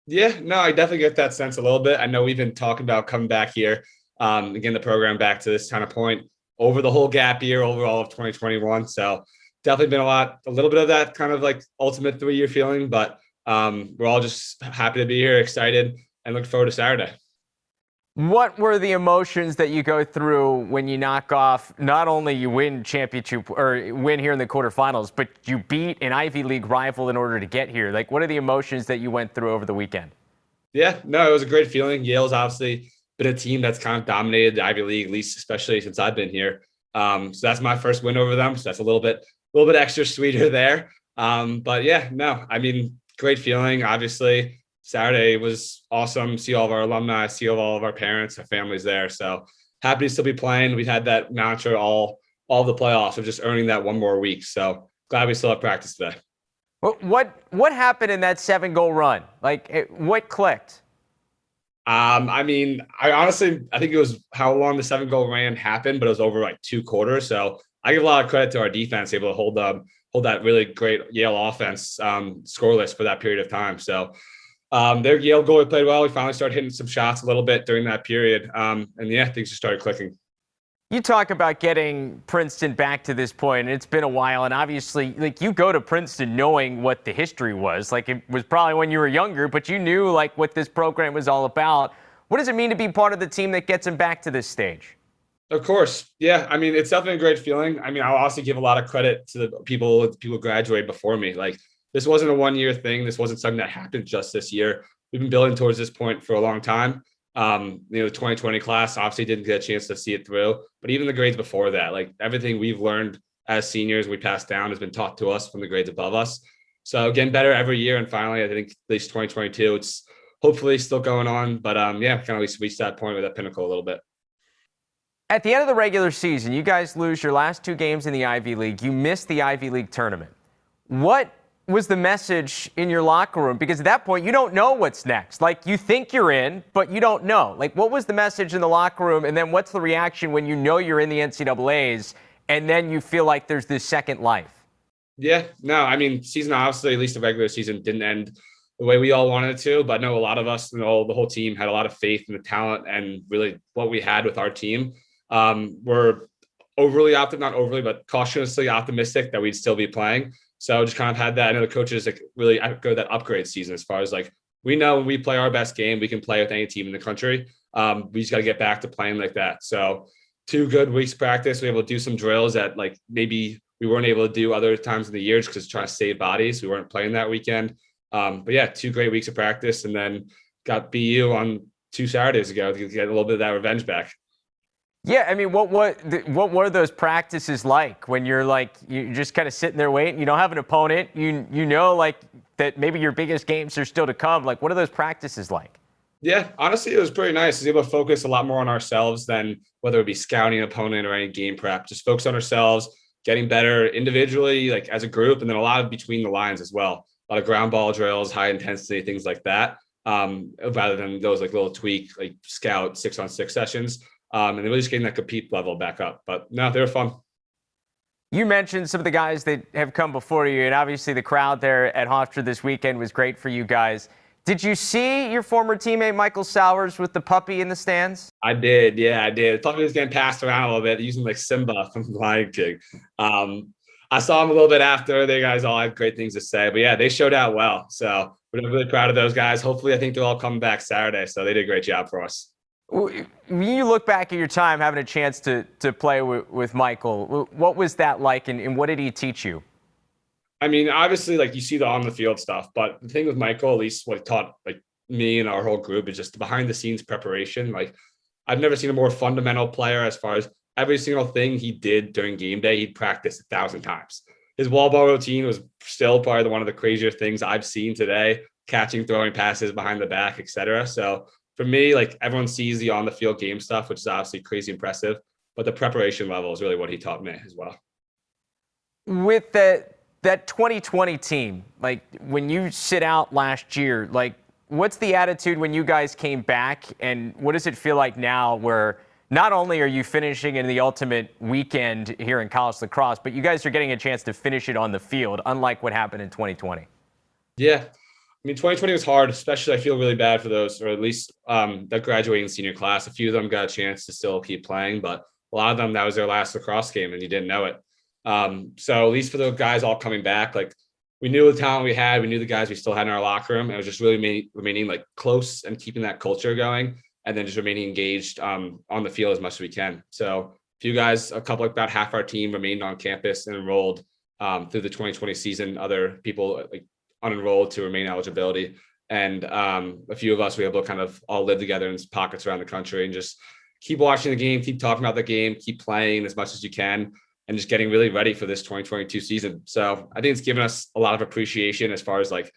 Speaker 3: Yeah, no, I definitely get that sense a little bit. I know we've been talking about coming back here, again, the program back to this kind of point. over the whole gap year, overall of 2021. So definitely been a little bit of that kind of like ultimate 3-year feeling, but we're all just happy to be here, excited, and look forward to Saturday.
Speaker 1: What were the emotions that you go through when you knock off, not only you win championship or win here in the quarterfinals, but you beat an Ivy League rival in order to get here? Like, what are the emotions that you went through over the weekend?
Speaker 3: Yeah, no, it was a great feeling. Yale's obviously been a team that's kind of dominated the Ivy League, at least especially since I've been here. So that's my first win over them. So that's a little bit extra sweeter there. But yeah, no, I mean, great feeling. Obviously, Saturday was awesome. See all of our alumni, see all of our parents, our families there. So happy to still be playing. We had that mantra all the playoffs of just earning that one more week. So glad we still have practice today.
Speaker 1: What happened in that 7-goal run? Like, what clicked?
Speaker 3: I mean, I think it was how long the 7-goal run happened, but it was over like 2 quarters. So I give a lot of credit to our defense, able to hold that really great Yale offense scoreless for that period of time. So their Yale goalie played well. We finally started hitting some shots a little bit during that period. And yeah, things just started clicking.
Speaker 1: You talk about getting Princeton back to this point, and it's been a while, and obviously, like, you go to Princeton knowing what the history was. Like, it was probably when you were younger, but you knew, like, what this program was all about. What does it mean to be part of the team that gets them back to this stage?
Speaker 3: Of course. Yeah. I mean, it's definitely a great feeling. I mean, I'll also give a lot of credit to the people graduate before me. Like, this wasn't a 1-year thing. This wasn't something that happened just this year. We've been building towards this point for a long time. The 2020 class obviously didn't get a chance to see it through, but even the grades before that, like everything we've learned as seniors, we passed down has been taught to us from the grades above us. So getting better every year. And finally, I think at least 2022, it's hopefully still going on, but yeah, kind of at least reached that point with that pinnacle a little bit.
Speaker 1: At the end of the regular season, you guys lose your last 2 games in the Ivy League. You missed the Ivy League tournament. What was the message in your locker room? Because at that point, you don't know what's next. Like, you think you're in, but you don't know. Like, what was the message in the locker room? And then what's the reaction when you know you're in the NCAAs and then you feel like there's this second life?
Speaker 3: Yeah, no, I mean, season, obviously, at least the regular season didn't end the way we all wanted it to, but I know a lot of us, the whole team had a lot of faith in the talent and really what we had with our team. We're not overly, but cautiously optimistic that we'd still be playing. So just kind of had that. I know the coaches like really go that upgrade season as far as like, we know when we play our best game, we can play with any team in the country. We just got to get back to playing like that. So 2 good weeks practice, we were able to do some drills that like maybe we weren't able to do other times in the year because trying to save bodies. We weren't playing that weekend. But yeah, 2 great weeks of practice, and then got BU on 2 Saturdays ago to get a little bit of that revenge back.
Speaker 1: Yeah, I mean, what were those practices like when you're just kind of sitting there waiting? You don't have an opponent. You know, like, that maybe your biggest games are still to come. Like, what are those practices like?
Speaker 3: Yeah, honestly, it was pretty nice. I was able to focus a lot more on ourselves than whether it be scouting an opponent or any game prep. Just focus on ourselves, getting better individually, like as a group, and then a lot of between the lines as well. A lot of ground ball drills, high intensity, things like that, rather than those like little tweak, like scout 6-on-6 sessions. And then really just getting that compete level back up. But no, they were fun.
Speaker 1: You mentioned some of the guys that have come before you, and obviously the crowd there at Hofstra this weekend was great for you guys. Did you see your former teammate Michael Sowers with the puppy in the stands?
Speaker 3: I did. Yeah, I did. The puppy was getting passed around a little bit, using like Simba from The Lion King. I saw him a little bit after. They guys all had great things to say. But yeah, they showed out well. So we're really proud of those guys. Hopefully, I think they'll all come back Saturday. So they did a great job for us.
Speaker 1: When you look back at your time having a chance to play with Michael, what was that like, and what did he teach you?
Speaker 3: I mean, obviously, like, you see the on the field stuff, but the thing with Michael, at least what he taught like me and our whole group, is just the behind the scenes preparation. Like, I've never seen a more fundamental player as far as every single thing he did during game day, he'd practice 1,000 times. His wall ball routine was still probably one of the crazier things I've seen today, catching, throwing passes behind the back, etc. So for me, like, everyone sees the on the field game stuff, which is obviously crazy impressive, but the preparation level is really what he taught me as well.
Speaker 1: With that 2020 team, like, when you sit out last year, like, what's the attitude when you guys came back, and what does it feel like now where not only are you finishing in the ultimate weekend here in college lacrosse, but you guys are getting a chance to finish it on the field, unlike what happened in 2020?
Speaker 3: Yeah. I mean, 2020 was hard, especially I feel really bad for those, or at least that graduating senior class. A few of them got a chance to still keep playing, but a lot of them, that was their last lacrosse game and you didn't know it. So at least for the guys all coming back, like we knew the talent we had, we knew the guys we still had in our locker room. And it was just really remaining like close and keeping that culture going, and then just remaining engaged on the field as much as we can. So a couple, about half our team remained on campus and enrolled through the 2020 season. Other people like unenrolled to remain eligibility. And a few of us were able to kind of all live together in pockets around the country and just keep watching the game, keep talking about the game, keep playing as much as you can, and just getting really ready for this 2022 season. So I think it's given us a lot of appreciation as far as like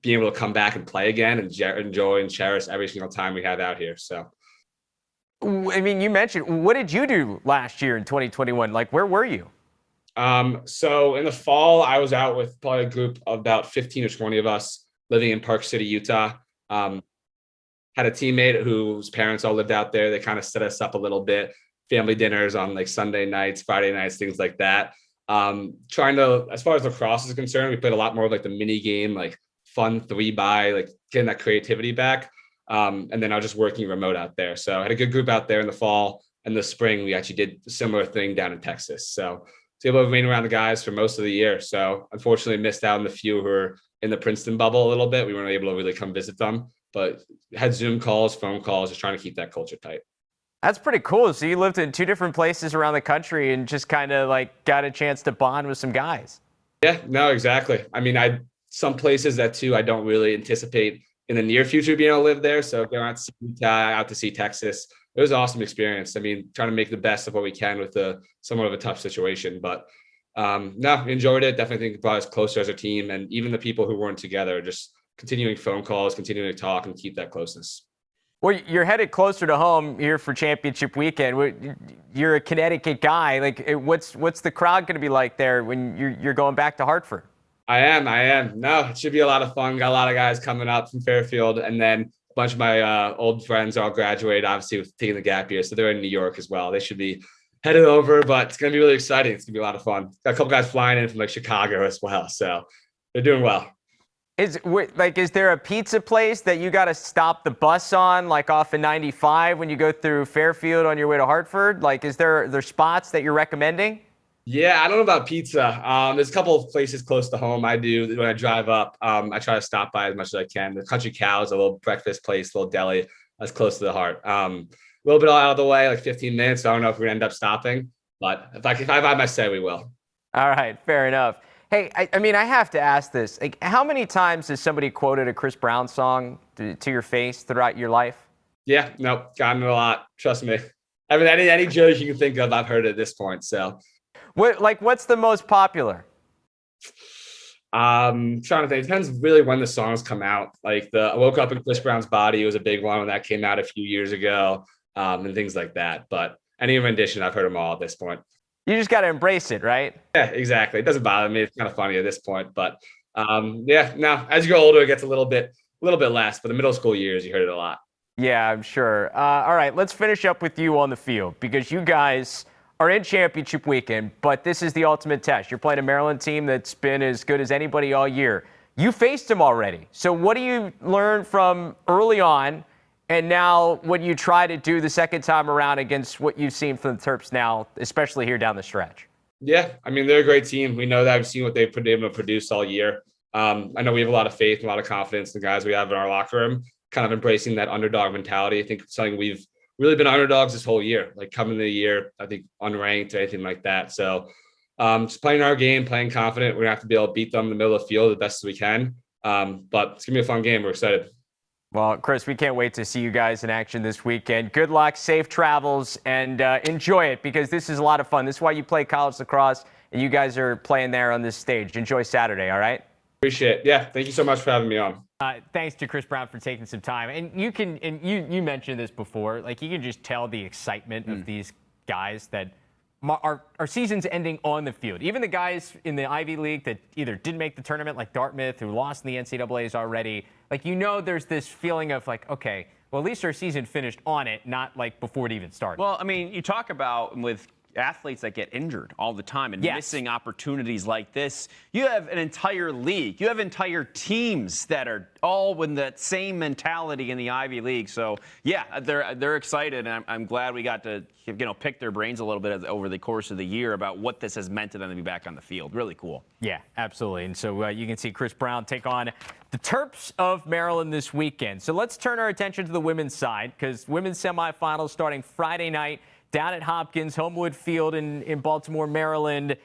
Speaker 3: being able to come back and play again and enjoy and cherish every single time we have out here. So,
Speaker 1: I mean, you mentioned, what did you do last year in 2021? Like, where were you?
Speaker 3: So in the fall, I was out with probably a group of about 15 or 20 of us living in Park City, Utah. Had a teammate whose parents all lived out there. They kind of set us up a little bit. Family dinners on like Sunday nights, Friday nights, things like that. Trying to, as far as lacrosse is concerned, we played a lot more of like the mini game, like fun 3x, like getting that creativity back. And then I was just working remote out there. So I had a good group out there in the fall. And the spring, we actually did a similar thing down in Texas. So I was able to remain around the guys for most of the year. So unfortunately missed out on the few who were in the Princeton bubble a little bit. We weren't able to really come visit them, but had Zoom calls, phone calls, just trying to keep that culture tight.
Speaker 1: That's pretty cool. So you lived in 2 different places around the country and just kind of like got a chance to bond with some guys. Yeah,
Speaker 3: no, exactly. I mean, some places that too, I don't really anticipate in the near future being able to live there. So going out to see Utah, out to see Texas, it was an awesome experience. I mean, trying to make the best of what we can with somewhat of a tough situation, but no, enjoyed it. Definitely think it brought us closer as a team, and even the people who weren't together, just continuing phone calls, continuing to talk and keep that closeness.
Speaker 1: Well, you're headed closer to home here for championship weekend. You're a Connecticut guy. Like, what's the crowd going to be like there when you're going back to Hartford?
Speaker 3: I am. No, it should be a lot of fun. Got a lot of guys coming up from Fairfield, and then a bunch of my old friends all graduated, obviously, with taking the gap year. So they're in New York as well. They should be headed over, but it's going to be really exciting. It's going to be a lot of fun. Got a couple guys flying in from like Chicago as well. So they're doing well.
Speaker 1: Is there a pizza place that you got to stop the bus on, like off of 95 when you go through Fairfield on your way to Hartford? Like, is there spots that you're recommending?
Speaker 3: Yeah, I don't know about pizza. There's a couple of places close to home. I do when I drive up. I try to stop by as much as I can. The Country Cow is a little breakfast place, a little deli that's close to the heart. A little bit out of the way, like 15 minutes. So I don't know if we're gonna end up stopping, but if I have my say, we will.
Speaker 1: All right, fair enough. Hey, I mean, I have to ask this. Like, how many times has somebody quoted a Chris Brown song to your face throughout your life?
Speaker 3: Yeah, nope, gotten it a lot. Trust me. I mean, any joke you can think of, I've heard at this point. So,
Speaker 1: what's the most popular?
Speaker 3: Trying to think. It depends really when the songs come out. Like I Woke Up in Chris Brown's Body was a big one when that came out a few years ago, and things like that. But any rendition, I've heard them all at this point.
Speaker 1: You just got to embrace it, right?
Speaker 3: Yeah, exactly. It doesn't bother me. It's kind of funny at this point, but yeah. Now, as you grow older, it gets a little bit less. But the middle school years, you heard it a lot.
Speaker 1: Yeah, I'm sure. All right, let's finish up with you on the field because you guys are in championship weekend, but this is the ultimate test. You're playing a Maryland team that's been as good as anybody all year. You faced them already. So what do you learn from early on, and now what you try to do the second time around against what you've seen from the Terps now, especially here down the stretch?
Speaker 3: Yeah, I mean, they're a great team. We know that. We've seen what they've been able to produce all year. I know we have a lot of faith and a lot of confidence in the guys we have in our locker room, kind of embracing that underdog mentality. I think it's something we've really been underdogs this whole year, like coming into the year, I think unranked or anything like that. So just playing our game, playing confident. We're going to have to be able to beat them in the middle of the field the best as we can. But it's going to be a fun game. We're excited.
Speaker 1: Well, Chris, we can't wait to see you guys in action this weekend. Good luck, safe travels, and enjoy it because this is a lot of fun. This is why you play college lacrosse, and you guys are playing there on this stage. Enjoy Saturday, all right?
Speaker 3: Appreciate it. Yeah, thank you so much for having me on.
Speaker 1: Thanks to Chris Brown for taking some time. And you mentioned this before, like you can just tell the excitement of these guys that our season's ending on the field. Even the guys in the Ivy League that either didn't make the tournament, like Dartmouth, who lost in the NCAAs already, like, there's this feeling of like, okay, well, at least our season finished on it, not like before it even started.
Speaker 2: Well, I mean, you talk about with athletes that get injured all the time and
Speaker 1: Yes.
Speaker 2: missing opportunities like this. You have an entire league. You have entire teams that are all with that same mentality in the Ivy League. So, yeah, they're excited, and I'm glad we got to pick their brains a little bit over the course of the year about what this has meant to them to be back on the field. Really cool.
Speaker 1: Yeah, absolutely. And so you can see Chris Brown take on the Terps of Maryland this weekend. So let's turn our attention to the women's side, because women's semifinals starting Friday night down at Hopkins, Homewood Field in Baltimore, Maryland.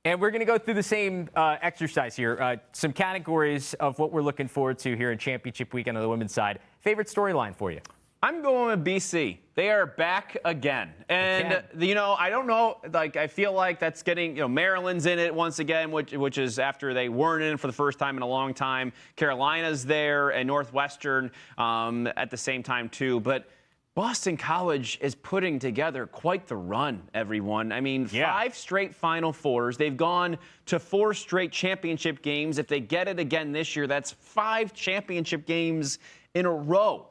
Speaker 1: And we're going to go through the same exercise here. Some categories of what we're looking forward to here in championship weekend on the women's side. Favorite storyline for you?
Speaker 2: I'm going with BC. They are back again. And, I don't know, I feel like that's getting, Maryland's in it once again, which is after they weren't in for the first time in a long time. Carolina's there and Northwestern at the same time, too. But Boston College is putting together quite the run, everyone. I mean, 5 straight Final Fours. They've gone to 4 straight championship games. If they get it again this year, that's 5 championship games in a row.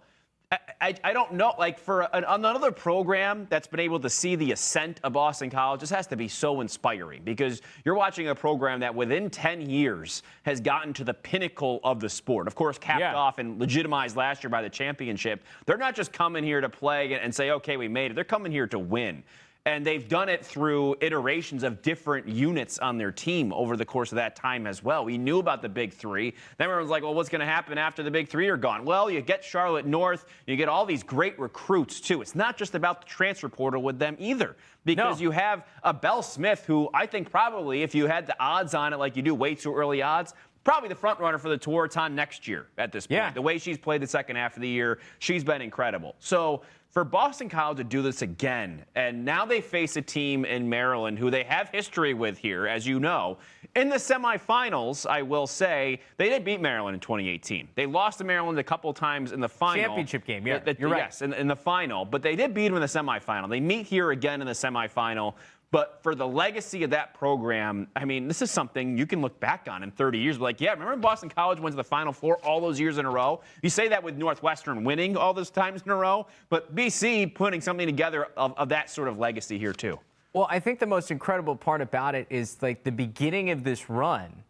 Speaker 2: I don't know, for another program that's been able to see the ascent of Boston College, this has to be so inspiring, because you're watching a program that within 10 years has gotten to the pinnacle of the sport. Of course, capped off and legitimized last year by the championship. They're not just coming here to play and say, okay, we made it. They're coming here to win. And they've done it through iterations of different units on their team over the course of that time as well. We knew about the big 3. Then everyone's like, well, what's going to happen after the big 3 are gone? Well, you get Charlotte North. You get all these great recruits, too. It's not just about the transfer portal with them either, because you have a Belle Smith, who I think probably, if you had the odds on it like you do way too early odds, probably the front runner for the Tewaaraton next year at this point.
Speaker 1: Yeah.
Speaker 2: The way she's played the second half of the year, she's been incredible. So for Boston College to do this again, and now they face a team in Maryland who they have history with here, as you know. In the semifinals, I will say, they did beat Maryland in 2018. They lost to Maryland a couple times in the final.
Speaker 1: Championship game, yeah, you're right.
Speaker 2: Yes, in the final. But they did beat them in the semifinal. They meet here again in the semifinal. But for the legacy of that program, I mean, this is something you can look back on in 30 years. Like, yeah, remember Boston College went to the Final Four all those years in a row? You say that with Northwestern winning all those times in a row, but BC putting something together of that sort of legacy here, too.
Speaker 1: Well, I think the most incredible part about it is, the beginning of this run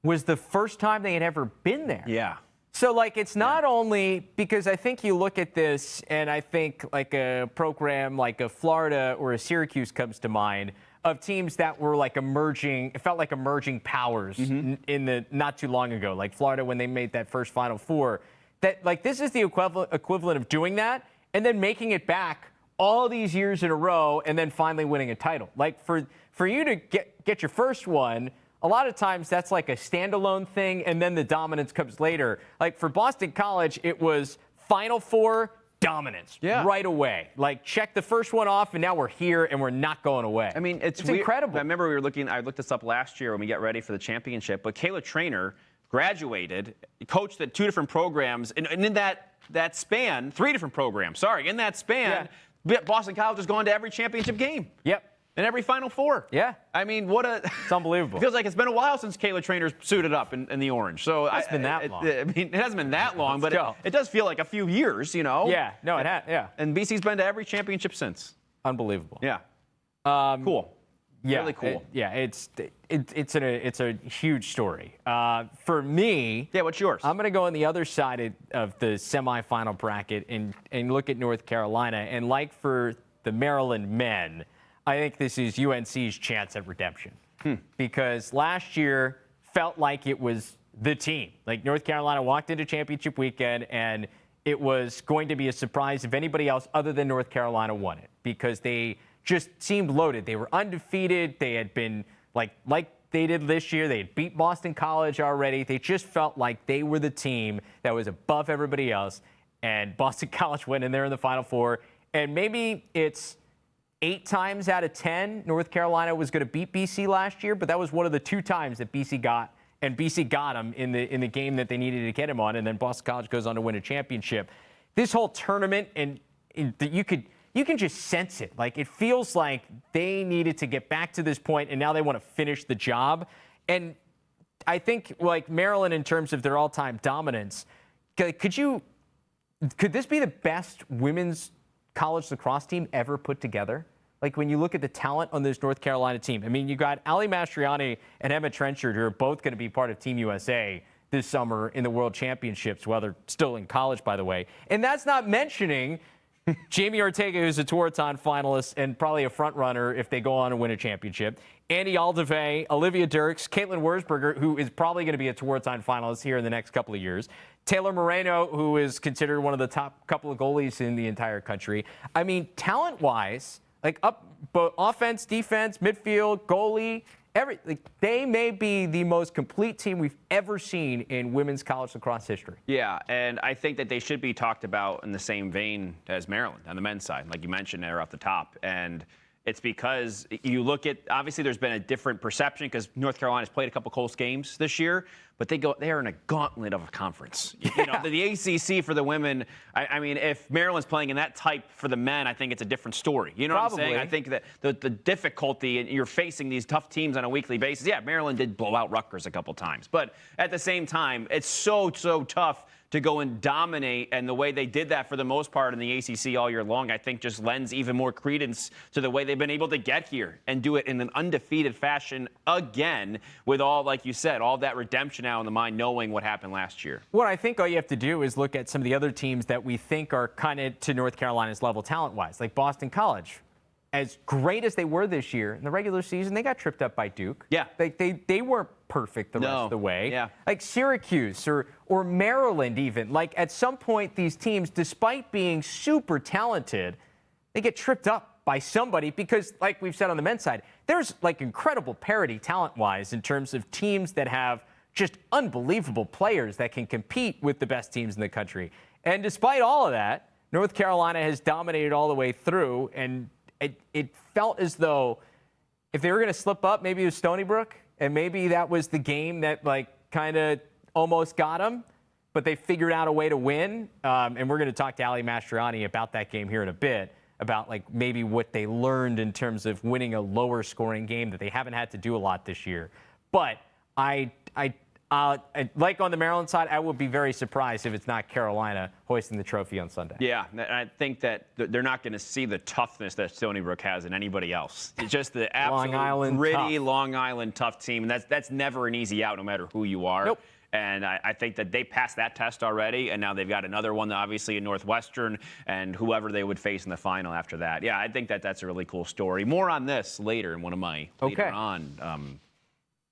Speaker 1: was the first time they had ever been there.
Speaker 2: Yeah.
Speaker 1: So, it's not only because I think you look at this and I think a program like a Florida or a Syracuse comes to mind of teams that were emerging, it felt like emerging powers in the not too long ago, like Florida when they made that first Final Four. That this is the equivalent of doing that and then making it back all these years in a row and then finally winning a title. For you to get your first one, a lot of times that's a standalone thing, and then the dominance comes later. For Boston College, it was Final Four dominance right away. Check the first one off, and now we're here, and we're not going away.
Speaker 2: I mean, it's
Speaker 1: incredible.
Speaker 2: I remember I looked this up last year when we get ready for the championship, but Kayla Traynor graduated, coached at 2 different programs, and in that span, 3 different programs, in that span, Boston College has gone to every championship game.
Speaker 1: Yep.
Speaker 2: And every Final Four.
Speaker 1: Yeah.
Speaker 2: I mean,
Speaker 1: it's unbelievable.
Speaker 2: It feels like it's been a while since Kayla Trainor's suited up in the orange. So
Speaker 1: it's been that long.
Speaker 2: I mean, it hasn't been that long, but it does feel like a few years,
Speaker 1: Yeah. No, it has. Yeah.
Speaker 2: And BC's been to every championship since.
Speaker 1: Unbelievable.
Speaker 2: Yeah. Cool.
Speaker 1: Yeah.
Speaker 2: Really cool.
Speaker 1: It's a huge story. For me.
Speaker 2: Yeah. What's yours?
Speaker 1: I'm going to go on the other side of the semifinal bracket and look at North Carolina. And for the Maryland men, I think this is UNC's chance at redemption, because last year felt like it was the team. North Carolina walked into championship weekend, and it was going to be a surprise if anybody else other than North Carolina won it, because they just seemed loaded. They were undefeated. They had been like they did this year. They had beat Boston College already. They just felt like they were the team that was above everybody else, and Boston College went in there in the Final Four, and maybe it's 8 times out of 10, North Carolina was going to beat BC last year, but that was one of the 2 times that BC got them in the game that they needed to get him on, and then Boston College goes on to win a championship. This whole tournament, and you can just sense it. It feels like they needed to get back to this point, and now they want to finish the job. And I think Maryland, in terms of their all-time dominance, could this be the best women's college lacrosse team ever put together? like when you look at the talent on this North Carolina team. I mean, you got Ali Mastroianni and Emma Trenchard, who are both going to be part of Team USA this summer in the World Championships, while they're still in college, by the way. And that's not mentioning Jamie Ortega, who's a Tewaaraton finalist and probably a front runner if they go on and win a championship. Andy Aldave, Olivia Dirks, Caitlin Wurzberger, who is probably going to be a Tewaaraton finalist here in the next couple of years. Taylor Moreno, who is considered one of the top couple of goalies in the entire country. I mean, talent-wise, like up both offense, defense, midfield, goalie, they may be the most complete team we've ever seen in women's college lacrosse history.
Speaker 2: Yeah, and I think that they should be talked about in the same vein as Maryland on the men's side, like you mentioned there off the top. And it's because you look at, obviously there's been a different perception because North Carolina's played a couple close games this year, but they are in a gauntlet of a conference. You know, the ACC for the women, I mean, if Maryland's playing in that type for the men, I think it's a different story. You know what I'm saying? I think that the difficulty, and you're facing these tough teams on a weekly basis. Yeah, Maryland did blow out Rutgers a couple times, but at the same time, it's so tough to go and dominate, and the way they did that for the most part in the ACC all year long, I think just lends even more credence to the way they've been able to get here and do it in an undefeated fashion again with all, like you said, all that redemption now in the mind, knowing what happened last year.
Speaker 1: Well, I think all you have to do is look at some of the other teams that we think are kind of to North Carolina's level talent-wise, like Boston College. As great as they were this year in the regular season, they got tripped up by Duke.
Speaker 2: Yeah.
Speaker 1: They weren't perfect the rest of the way.
Speaker 2: Yeah.
Speaker 1: Like Syracuse or Maryland even. Like at some point, these teams, despite being super talented, they get tripped up by somebody because, like we've said on the men's side, there's like incredible parity talent-wise in terms of teams that have just unbelievable players that can compete with the best teams in the country. And despite all of that, North Carolina has dominated all the way through, and it felt as though if they were going to slip up, maybe it was Stony Brook, and maybe that was the game that like kind of almost got them, but they figured out a way to win. And we're going to talk to Ali Mastroianni about that game here in a bit, about like maybe what they learned in terms of winning a lower scoring game that they haven't had to do a lot this year. But like on the Maryland side, I would be very surprised if it's not Carolina hoisting the trophy on Sunday.
Speaker 2: Yeah, I think that they're not going to see the toughness that Stony Brook has in anybody else. It's just the absolute gritty, Long Island tough team, and that's never an easy out, no matter who you are.
Speaker 1: Nope.
Speaker 2: And I think that they passed that test already, and now they've got another one, obviously, in Northwestern, and whoever they would face in the final after that. Yeah, I think that's a really cool story. More on this later in one of my later on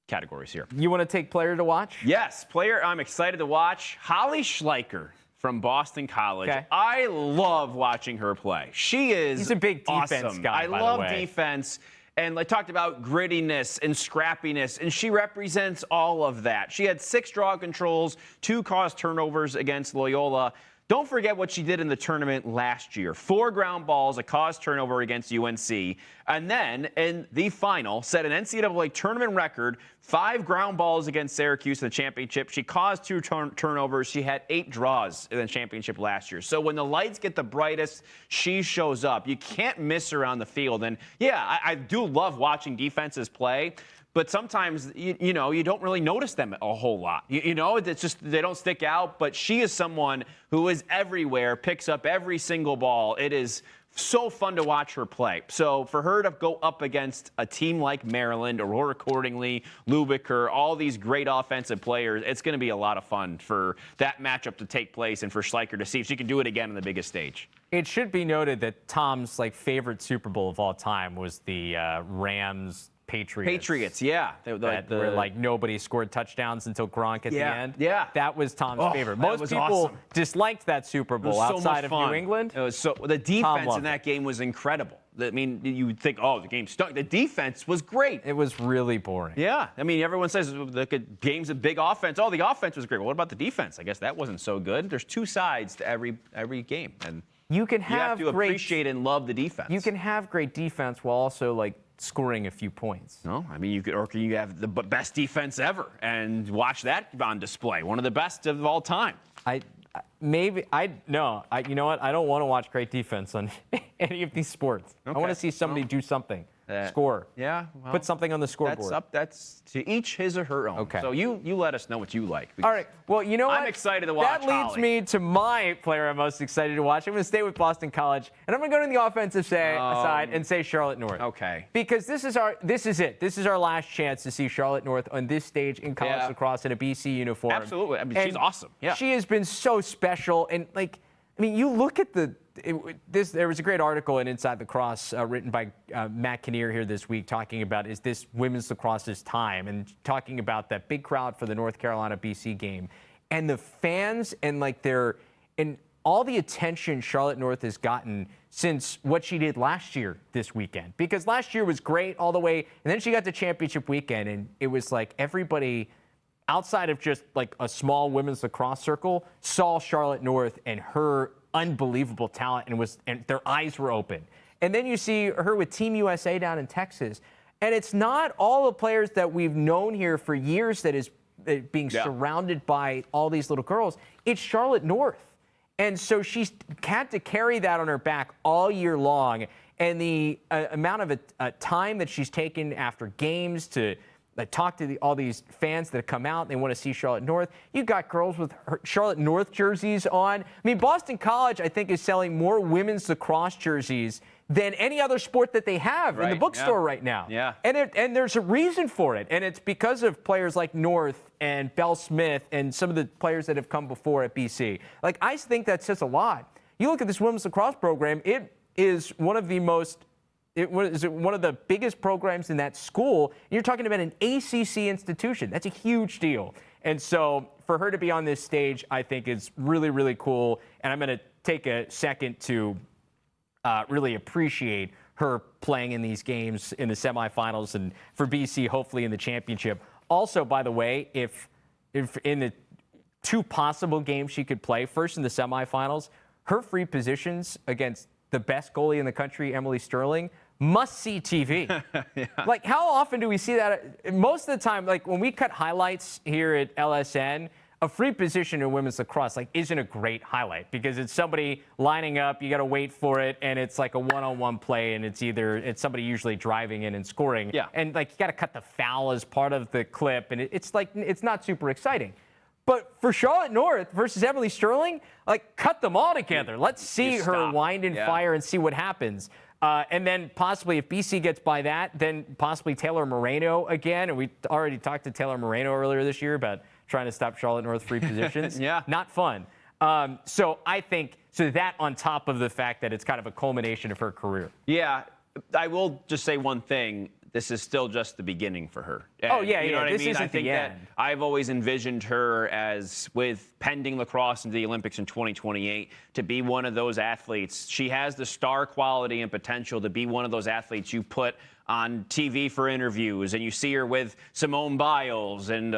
Speaker 2: categories here.
Speaker 1: You want to take player to watch?
Speaker 2: Yes, player I'm excited to watch. Holly Schleicher from Boston College.
Speaker 1: Okay.
Speaker 2: I love watching her play. He's
Speaker 1: a big defense
Speaker 2: awesome
Speaker 1: guy, by the
Speaker 2: love
Speaker 1: way.
Speaker 2: defense. And I talked about grittiness and scrappiness, and she represents all of that. She had 6 draw controls, 2 caused turnovers against Loyola. Don't forget what she did in the tournament last year. 4 ground balls, a caused turnover against UNC. And then in the final, set an NCAA tournament record, 5 ground balls against Syracuse in the championship. She caused 2 turnovers. She had 8 draws in the championship last year. So when the lights get the brightest, she shows up. You can't miss her on the field. And yeah, I do love watching defenses play. But sometimes, you don't really notice them a whole lot. It's just they don't stick out. But she is someone who is everywhere, picks up every single ball. It is so fun to watch her play. So for her to go up against a team like Maryland, Aurora Cordingley, Lubicker, all these great offensive players, it's going to be a lot of fun for that matchup to take place and for Schleicher to see if she can do it again on the biggest stage.
Speaker 1: It should be noted that Tom's favorite Super Bowl of all time was the Rams Patriots,
Speaker 2: yeah.
Speaker 1: Where nobody scored touchdowns until Gronk at the end.
Speaker 2: Yeah.
Speaker 1: That was Tom's favorite. Most people
Speaker 2: awesome.
Speaker 1: Disliked that Super Bowl outside of New England.
Speaker 2: It was the defense in that game was incredible. I mean, you would think, the game stunk. The defense was great.
Speaker 1: It was really boring.
Speaker 2: Yeah. I mean, everyone says the game's a big offense. Oh, the offense was great. Well, what about the defense? I guess that wasn't so good. There's 2 sides to every game. And
Speaker 1: you have
Speaker 2: to appreciate and love the defense.
Speaker 1: You can have great defense while also scoring a few points.
Speaker 2: No, I mean you have the best defense ever and watch that on display. One of the best of all time.
Speaker 1: You know what? I don't want to watch great defense on any of these sports. Okay. I want to see somebody do something. Score.
Speaker 2: Yeah. Well,
Speaker 1: Put something on the scoreboard.
Speaker 2: That's to each his or her own.
Speaker 1: Okay.
Speaker 2: So you let us know what you like.
Speaker 1: All right. Well, you know what?
Speaker 2: I'm excited to watch
Speaker 1: That leads
Speaker 2: Holly.
Speaker 1: me to my player I'm most excited to watch. I'm going to stay with Boston College, and I'm going to go to the offensive side and say Charlotte North.
Speaker 2: Okay.
Speaker 1: Because this is it. This is our last chance to see Charlotte North on this stage in college lacrosse in a BC uniform.
Speaker 2: Absolutely. I mean, she's awesome. Yeah.
Speaker 1: She has been so special, and you look at there was a great article in Inside Lacrosse written by Matt Kinnear here this week talking about, is this women's lacrosse's time, and talking about that big crowd for the North Carolina BC game and the fans and all the attention Charlotte North has gotten since what she did last year this weekend. Because last year was great all the way, and then she got to championship weekend, and it was like everybody outside of just like a small women's lacrosse circle saw Charlotte North and her unbelievable talent, and their eyes were open. And then you see her with Team USA down in Texas, and it's not all the players that we've known here for years that is being surrounded by all these little girls. It's Charlotte North. And so she's had to carry that on her back all year long. And the amount of time that she's taken after games to talk to all these fans that have come out and they want to see Charlotte North. You've got girls with Charlotte North jerseys on. I mean, Boston College, I think, is selling more women's lacrosse jerseys than any other sport that they have in the bookstore right now.
Speaker 2: Yeah.
Speaker 1: And there's a reason for it. And it's because of players like North and Belle Smith and some of the players that have come before at BC. I think that says a lot. You look at this women's lacrosse program, it is one of the biggest programs in that school. You're talking about an ACC institution. That's a huge deal. And so for her to be on this stage, I think is really, really cool. And I'm going to take a second to really appreciate her playing in these games in the semifinals, and for BC, hopefully in the championship. Also, by the way, if in the two possible games she could play, first in the semifinals, her free positions against the best goalie in the country, Emily Sterling, must-see TV. How often do we see that? Most of the time, when we cut highlights here at LSN, a free position in women's lacrosse isn't a great highlight because it's somebody lining up, you got to wait for it, and it's like a one-on-one play, and it's somebody usually driving in and scoring.
Speaker 2: Yeah.
Speaker 1: And you got to cut the foul as part of the clip, and it's not super exciting. But for Charlotte North versus Emily Sterling, cut them all together. Let's see her wind and fire and see what happens. And then possibly if BC gets by that, then possibly Taylor Moreno again. And we already talked to Taylor Moreno earlier this year about trying to stop Charlotte North free positions. Not fun. So I think, that on top of the fact that it's kind of a culmination of her career.
Speaker 2: Yeah, I will just say one thing. This is still just the beginning for her. And, you know what I mean? I think that I've always envisioned her as, with pending lacrosse into the Olympics in 2028, to be one of those athletes. She has the star quality and potential to be one of those athletes you put on TV for interviews, and you see her with Simone Biles and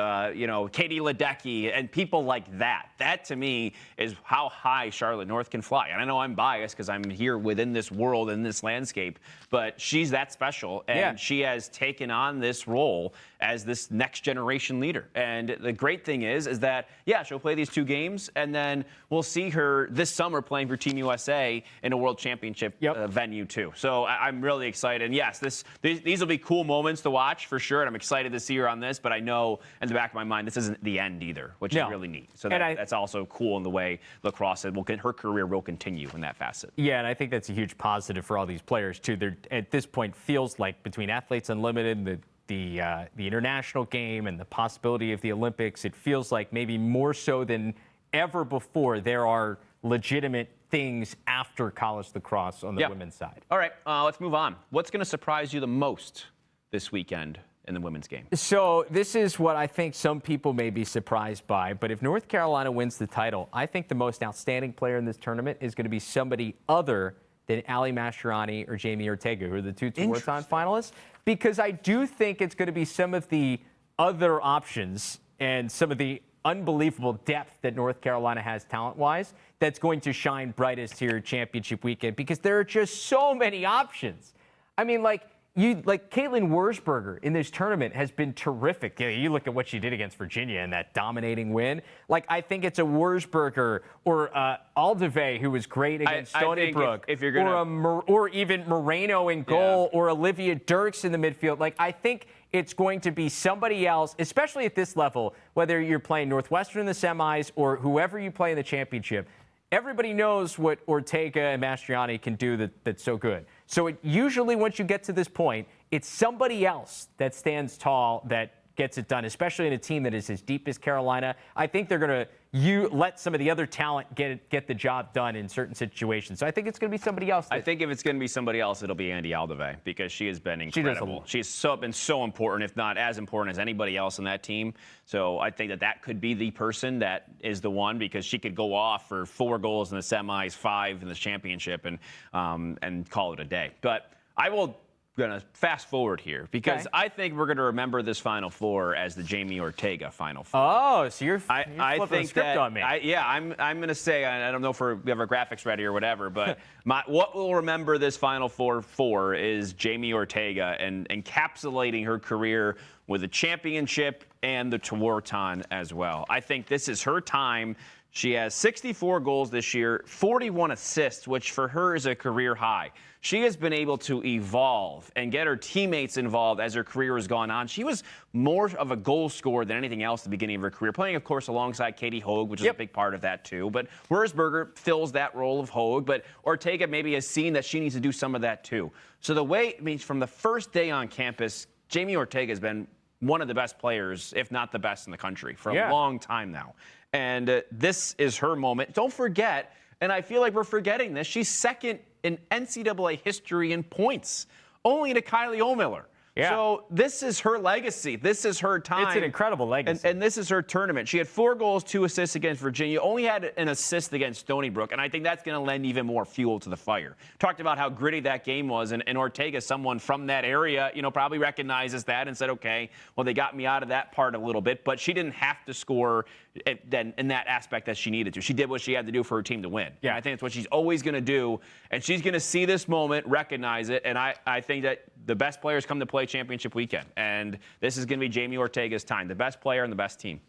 Speaker 2: Katie Ledecky and people like that. That to me is how high Charlotte North can fly. And I know I'm biased because I'm here within this world and this landscape, but she's that special, and she has taken on this role as this next generation leader. And the great thing is that she'll play these two games, and then we'll see her this summer playing for Team USA in a World Championship venue too. So I'm really excited. And yes, these will be cool moments to watch for sure, and I'm excited to see her on this, but I know in the back of my mind this isn't the end either, which is really neat. So that's also cool in the way lacrosse, her career will continue in that facet. Yeah,
Speaker 1: and I think that's a huge positive for all these players too. They're, at this point, feels like between Athletes Unlimited and the international game and the possibility of the Olympics, it feels like maybe more so than ever before there are legitimate things after college lacrosse on the women's side.
Speaker 2: All right, let's move on. What's going to surprise you the most this weekend in the women's game?
Speaker 1: So this is what I think some people may be surprised by, but if North Carolina wins the title, I think the most outstanding player in this tournament is going to be somebody other than Ali Mastroianni or Jamie Ortega, who are the two Tewaton finalists, because I do think it's going to be some of the other options and some of the unbelievable depth that North Carolina has talent-wise that's going to shine brightest here championship weekend, because there are just so many options. I mean, Caitlin Wurzberger in this tournament has been terrific. You look at what she did against Virginia in that dominating win. Like, I think it's a Wurzberger or Aldeve who was great against Stony Brook,
Speaker 2: if you're gonna,
Speaker 1: or even Moreno in goal, or Olivia Dirks in the midfield. Like, I think it's going to be somebody else, especially at this level, whether you're playing Northwestern in the semis or whoever you play in the championship. Everybody knows what Ortega and Mastroianni can do that's so good. So usually once you get to this point, it's somebody else that stands tall that gets it done, especially in a team that is as deep as Carolina. I think they're going to let some of the other talent get the job done in certain situations. So I think it's going to be somebody else.
Speaker 2: I think if it's going to be somebody else, it'll be Andy Aldeve, because she has been incredible. She's been so important, if not as important as anybody else in that team. So I think that could be the person that is the one, because she could go off for 4 goals in the semis, 5 in the championship, and call it a day. But I will going to fast forward here, because I think we're going to remember this Final Four as the Jamie Ortega Final Four.
Speaker 1: Oh, so you're flipping the script on me.
Speaker 2: I'm going to say, I don't know if we have our graphics ready or whatever, but what we'll remember this Final Four for is Jamie Ortega and encapsulating her career with a championship and the Tewaaraton as well. I think this is her time. She has 64 goals this year, 41 assists, which for her is a career high. She has been able to evolve and get her teammates involved as her career has gone on. She was more of a goal scorer than anything else at the beginning of her career, playing, of course, alongside Katie Hogue, which is a big part of that, too. But Wurzberger fills that role of Hogue, but Ortega maybe has seen that she needs to do some of that, too. So the way, from the first day on campus, Jamie Ortega has been one of the best players, if not the best in the country, for a long time now. And this is her moment. Don't forget, and I feel like we're forgetting this, she's second in NCAA history in points, only to Kylie Ohlmiller. Yeah. So this is her legacy. This is her time.
Speaker 1: It's an incredible legacy.
Speaker 2: And this is her tournament. She had 4 goals, 2 assists against Virginia, only had an assist against Stony Brook, and I think that's going to lend even more fuel to the fire. Talked about how gritty that game was, and Ortega, someone from that area, probably recognizes that and said, okay, well, they got me out of that part a little bit, but she didn't have to score in that aspect that she needed to. She did what she had to do for her team to win. Yeah, I think it's what she's always going to do, and she's going to see this moment, recognize it, and I think that the best players come to play championship weekend, and this is going to be Jamie Ortega's time, the best player and the best team.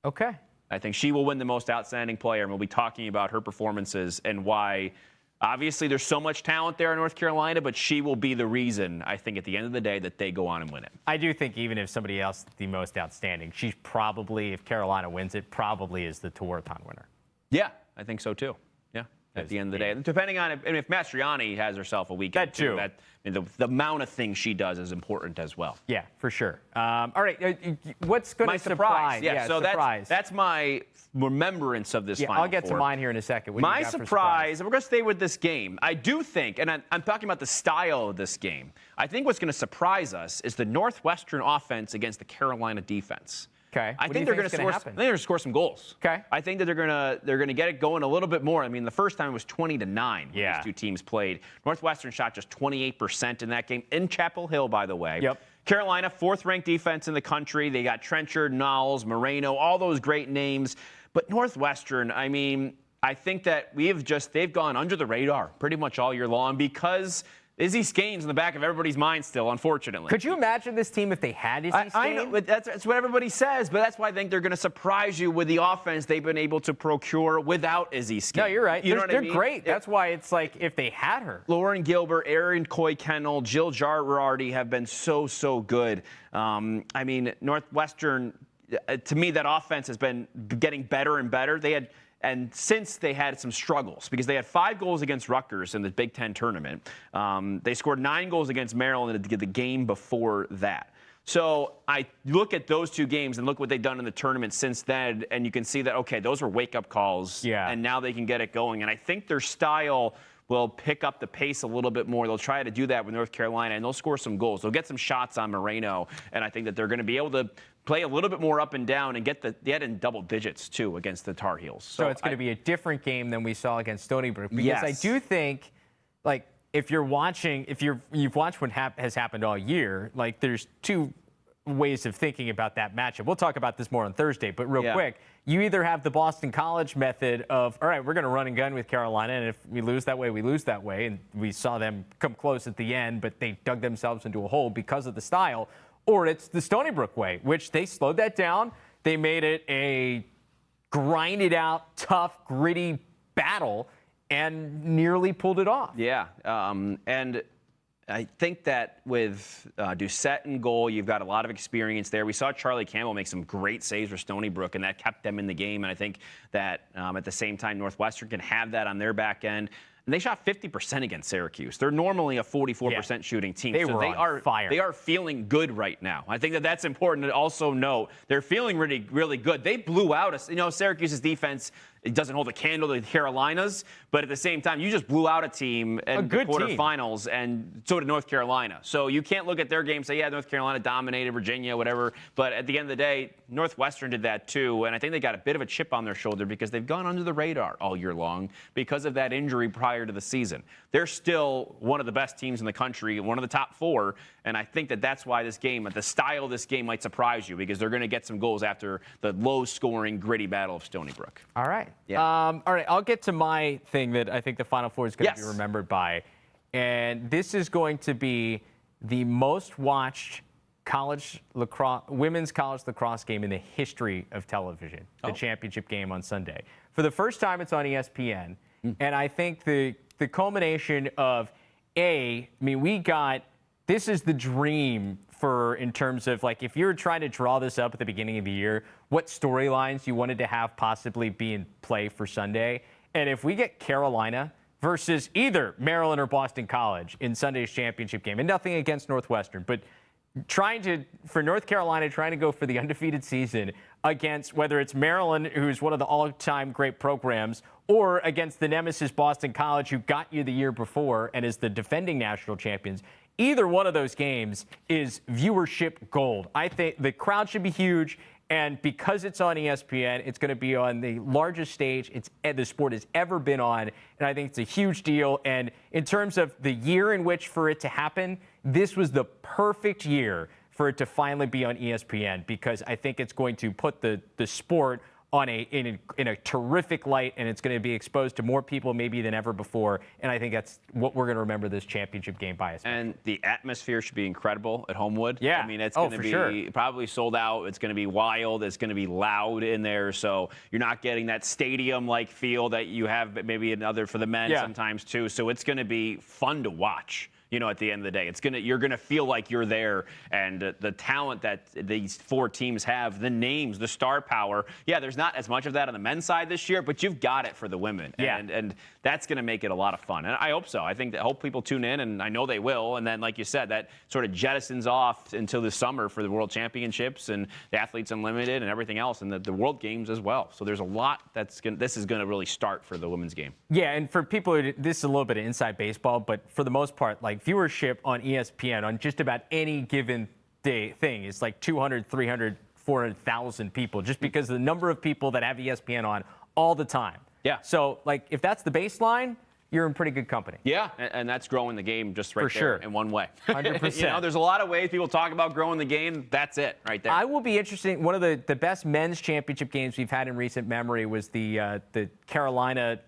Speaker 1: Okay.
Speaker 2: I think she will win the most outstanding player, and we'll be talking about her performances and why. Obviously, there's so much talent there in North Carolina, but she will be the reason, I think, at the end of the day, that they go on and win it.
Speaker 1: I do think even if somebody else is the most outstanding, she's probably, if Carolina wins it, probably is the Tewaaraton winner.
Speaker 2: Yeah, I think so, too. Yeah, at the end of the day. Depending on if Mastroianni has herself a weekend,
Speaker 1: that too.
Speaker 2: The amount of things she does is important as well.
Speaker 1: Yeah, for sure. All right, what's going to surprise?
Speaker 2: Yeah, so
Speaker 1: surprise.
Speaker 2: That's my remembrance of this Final
Speaker 1: I'll get
Speaker 2: Four.
Speaker 1: to mine here in a second.
Speaker 2: My surprise, and we're going to stay with this game. I do think, and I'm talking about the style of this game, I think what's going to surprise us is the Northwestern offense against the Carolina defense.
Speaker 1: Okay.
Speaker 2: I think they're going to score some goals.
Speaker 1: Okay.
Speaker 2: I think that they're going to get it going a little bit more. I mean, the first time it was 20-9 when these two teams played. Northwestern shot just 28% in that game in Chapel Hill, by the way.
Speaker 1: Yep.
Speaker 2: Carolina, 4th-ranked defense in the country. They got Trenchard, Knowles, Moreno, all those great names. But Northwestern, I mean, I think that they've gone under the radar pretty much all year long because Izzy Scaines in the back of everybody's mind still, unfortunately.
Speaker 1: Could you imagine this team if they had Izzy Scaines?
Speaker 2: I know, but that's what everybody says, but that's why I think they're going to surprise you with the offense they've been able to procure without Izzy Scaines.
Speaker 1: No, you're right.
Speaker 2: You know what I mean?
Speaker 1: They're great. That's why it's like if they had her.
Speaker 2: Lauren Gilbert, Erin Coy-Kennel, Jill Jarrardi have been so good. I mean, Northwestern, to me, that offense has been getting better and better. And since they had some struggles, because they had 5 goals against Rutgers in the Big Ten tournament, they scored 9 goals against Maryland in the game before that. So I look at those 2 games and look what they've done in the tournament since then, and you can see that, okay, those were wake-up calls, and now they can get it going. And I think their style will pick up the pace a little bit more. They'll try to do that with North Carolina, and they'll score some goals. They'll get some shots on Moreno, and I think that they're going to be able to play a little bit more up and down and get in double digits, too, against the Tar Heels.
Speaker 1: So it's going to be a different game than we saw against Stony Brook. Because I do think, like, if you've watched what has happened all year, like, there's 2 ways of thinking about that matchup. We'll talk about this more on Thursday, but real quick, you either have the Boston College method of, all right, we're going to run and gun with Carolina, and if we lose that way, we lose that way. And we saw them come close at the end, but they dug themselves into a hole because of the style. Or it's the Stony Brook way, which they slowed that down. They made it a grinded out, tough, gritty battle and nearly pulled it off.
Speaker 2: Yeah, and I think that with Doucette in goal, you've got a lot of experience there. We saw Charlie Campbell make some great saves for Stony Brook, and that kept them in the game. And I think that at the same time, Northwestern can have that on their back end. And they shot 50% against Syracuse. They're normally a 44% shooting team.
Speaker 1: They are fire.
Speaker 2: They are feeling good right now. I think that that's important to also note. They're feeling really, really good. They blew out Syracuse's defense. It doesn't hold a candle to Carolina's, but at the same time, you just blew out a team in the quarterfinals, and so did North Carolina. So you can't look at their game and say, yeah, North Carolina dominated Virginia, whatever. But at the end of the day, Northwestern did that too, and I think they got a bit of a chip on their shoulder because they've gone under the radar all year long because of that injury prior to the season. They're still one of the best teams in the country, one of the top 4, and I think that that's why this game, the style of this game might surprise you because they're going to get some goals after the low-scoring, gritty battle of Stony Brook.
Speaker 1: All right.
Speaker 2: Yeah.
Speaker 1: All right, I'll get to my thing that I think the Final Four is going to be remembered by. And this is going to be the most watched women's college lacrosse game in the history of television, the championship game on Sunday. For the first time, it's on ESPN. And I think the culmination of, this is the dream in terms of, like, if you're trying to draw this up at the beginning of the year, what storylines you wanted to have possibly be in play for Sunday. And if we get Carolina versus either Maryland or Boston College in Sunday's championship game, and nothing against Northwestern, but for North Carolina trying to go for the undefeated season against whether it's Maryland, who's one of the all-time great programs, or against the nemesis Boston College, who got you the year before and is the defending national champions. Either one of those games is viewership gold. I think the crowd should be huge, and because it's on ESPN, it's going to be on the largest stage the sport has ever been on, and I think it's a huge deal. And in terms of the year in which for it to happen, this was the perfect year for it to finally be on ESPN, because I think it's going to put the sport in a terrific light, and it's going to be exposed to more people maybe than ever before. And I think that's what we're going to remember this championship game by.
Speaker 2: And the atmosphere should be incredible at Homewood.
Speaker 1: Yeah.
Speaker 2: I mean, it's going to be probably sold out. It's going to be wild. It's going to be loud in there. So you're not getting that stadium-like feel that you have maybe for the men sometimes too. So it's going to be fun to watch. At the end of the day, you're gonna feel like you're there, and the talent that these 4 teams have, the names, the star power. Yeah, there's not as much of that on the men's side this year, but you've got it for the women, and that's gonna make it a lot of fun. And I hope so. I hope people tune in, and I know they will. And then, like you said, that sort of jettisons off until the summer for the World Championships and the Athletes Unlimited and everything else, and the World Games as well. So there's a lot this is gonna really start for the women's game. Yeah,
Speaker 1: and for people, this is a little bit of inside baseball, but for the most part, like, viewership on ESPN on just about any given day thing is like 200, 300, 400,000 people, just because of the number of people that have ESPN on all the time.
Speaker 2: Yeah.
Speaker 1: So, like, if that's the baseline, you're in pretty good company.
Speaker 2: Yeah, and that's growing the game just right there in one way.
Speaker 1: 100%.
Speaker 2: There's a lot of ways people talk about growing the game. That's it right there.
Speaker 1: I will be interested. One of the best men's championship games we've had in recent memory was the Carolina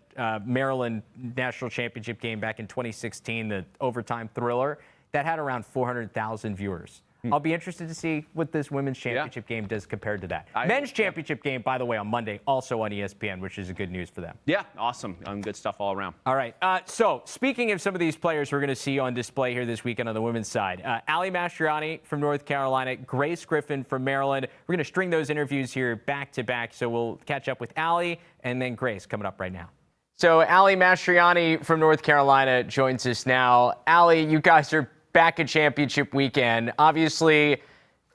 Speaker 1: Maryland National Championship game back in 2016, the overtime thriller, that had around 400,000 viewers. I'll be interested to see what this women's championship game does compared to that. Men's championship game, by the way, on Monday, also on ESPN, which is good news for them.
Speaker 2: Yeah, awesome. Good stuff all around.
Speaker 1: All right. So speaking of some of these players we're going to see on display here this weekend on the women's side, Ali Mastroianni from North Carolina, Grace Griffin from Maryland. We're going to string those interviews here back to back. So we'll catch up with Ali and then Grace coming up right now. So Ali Mastroianni from North Carolina joins us now. Ali, you guys are back at championship weekend. Obviously,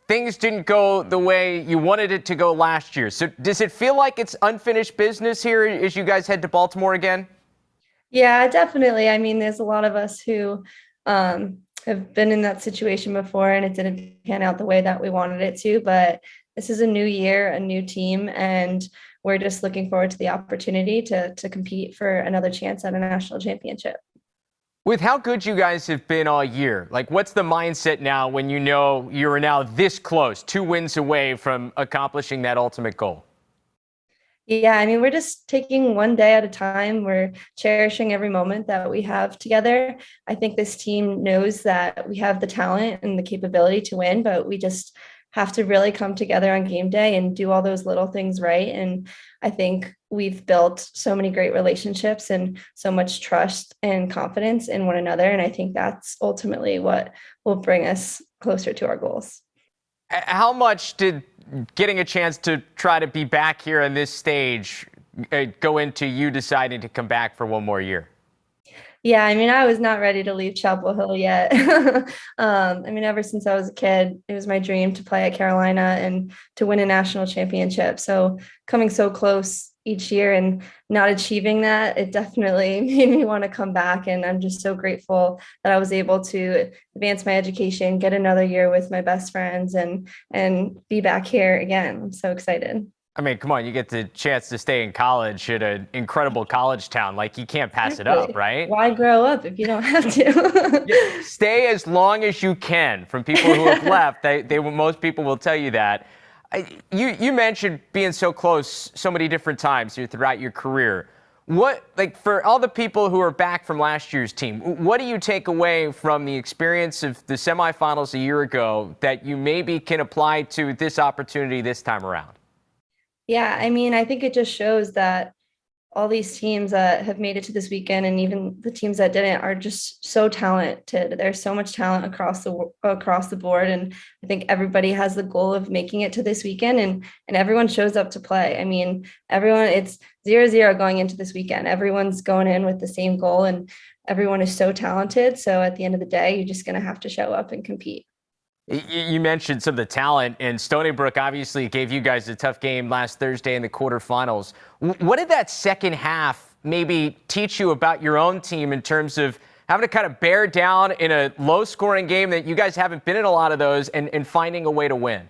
Speaker 1: things didn't go the way you wanted it to go last year. So does it feel like it's unfinished business here as you guys head to Baltimore again?
Speaker 4: Yeah, definitely. I mean, there's a lot of us who have been in that situation before, and it didn't pan out the way that we wanted it to. But this is a new year, a new team, and we're just looking forward to the opportunity to compete for another chance at a national championship.
Speaker 1: With how good you guys have been all year, like what's the mindset now when you know you're now this close, 2 wins away from accomplishing that ultimate goal?
Speaker 4: Yeah, I mean, we're just taking one day at a time. We're cherishing every moment that we have together. I think this team knows that we have the talent and the capability to win, but we just have to really come together on game day and do all those little things right. And I think we've built so many great relationships and so much trust and confidence in one another. And I think that's ultimately what will bring us closer to our goals.
Speaker 1: How much did getting a chance to try to be back here on this stage go into you deciding to come back for one more year?
Speaker 4: Yeah, I mean, I was not ready to leave Chapel Hill yet. I mean, ever since I was a kid, it was my dream to play at Carolina and to win a national championship. So coming so close each year and not achieving that, it definitely made me want to come back. And I'm just so grateful that I was able to advance my education, get another year with my best friends, and be back here again. I'm so excited.
Speaker 1: I mean, come on, you get the chance to stay in college at an incredible college town. Like, you can't pass it up, right?
Speaker 4: Why grow up if you don't have to?
Speaker 1: Yeah, stay as long as you can. From people who have left, most people will tell you that. You mentioned being so close so many different times throughout your career. For all the people who are back from last year's team, what do you take away from the experience of the semifinals a year ago that you maybe can apply to this opportunity this time around?
Speaker 4: Yeah, I mean, I think it just shows that all these teams that have made it to this weekend, and even the teams that didn't, are just so talented. There's so much talent across the board, and I think everybody has the goal of making it to this weekend, and everyone shows up to play. I mean, it's 0-0 going into this weekend. Everyone's going in with the same goal, and everyone is so talented. So at the end of the day, you're just going to have to show up and compete.
Speaker 1: You mentioned some of the talent, and Stony Brook obviously gave you guys a tough game last Thursday in the quarterfinals. What did that second half maybe teach you about your own team in terms of having to kind of bear down in a low-scoring game that you guys haven't been in a lot of those and finding a way to win?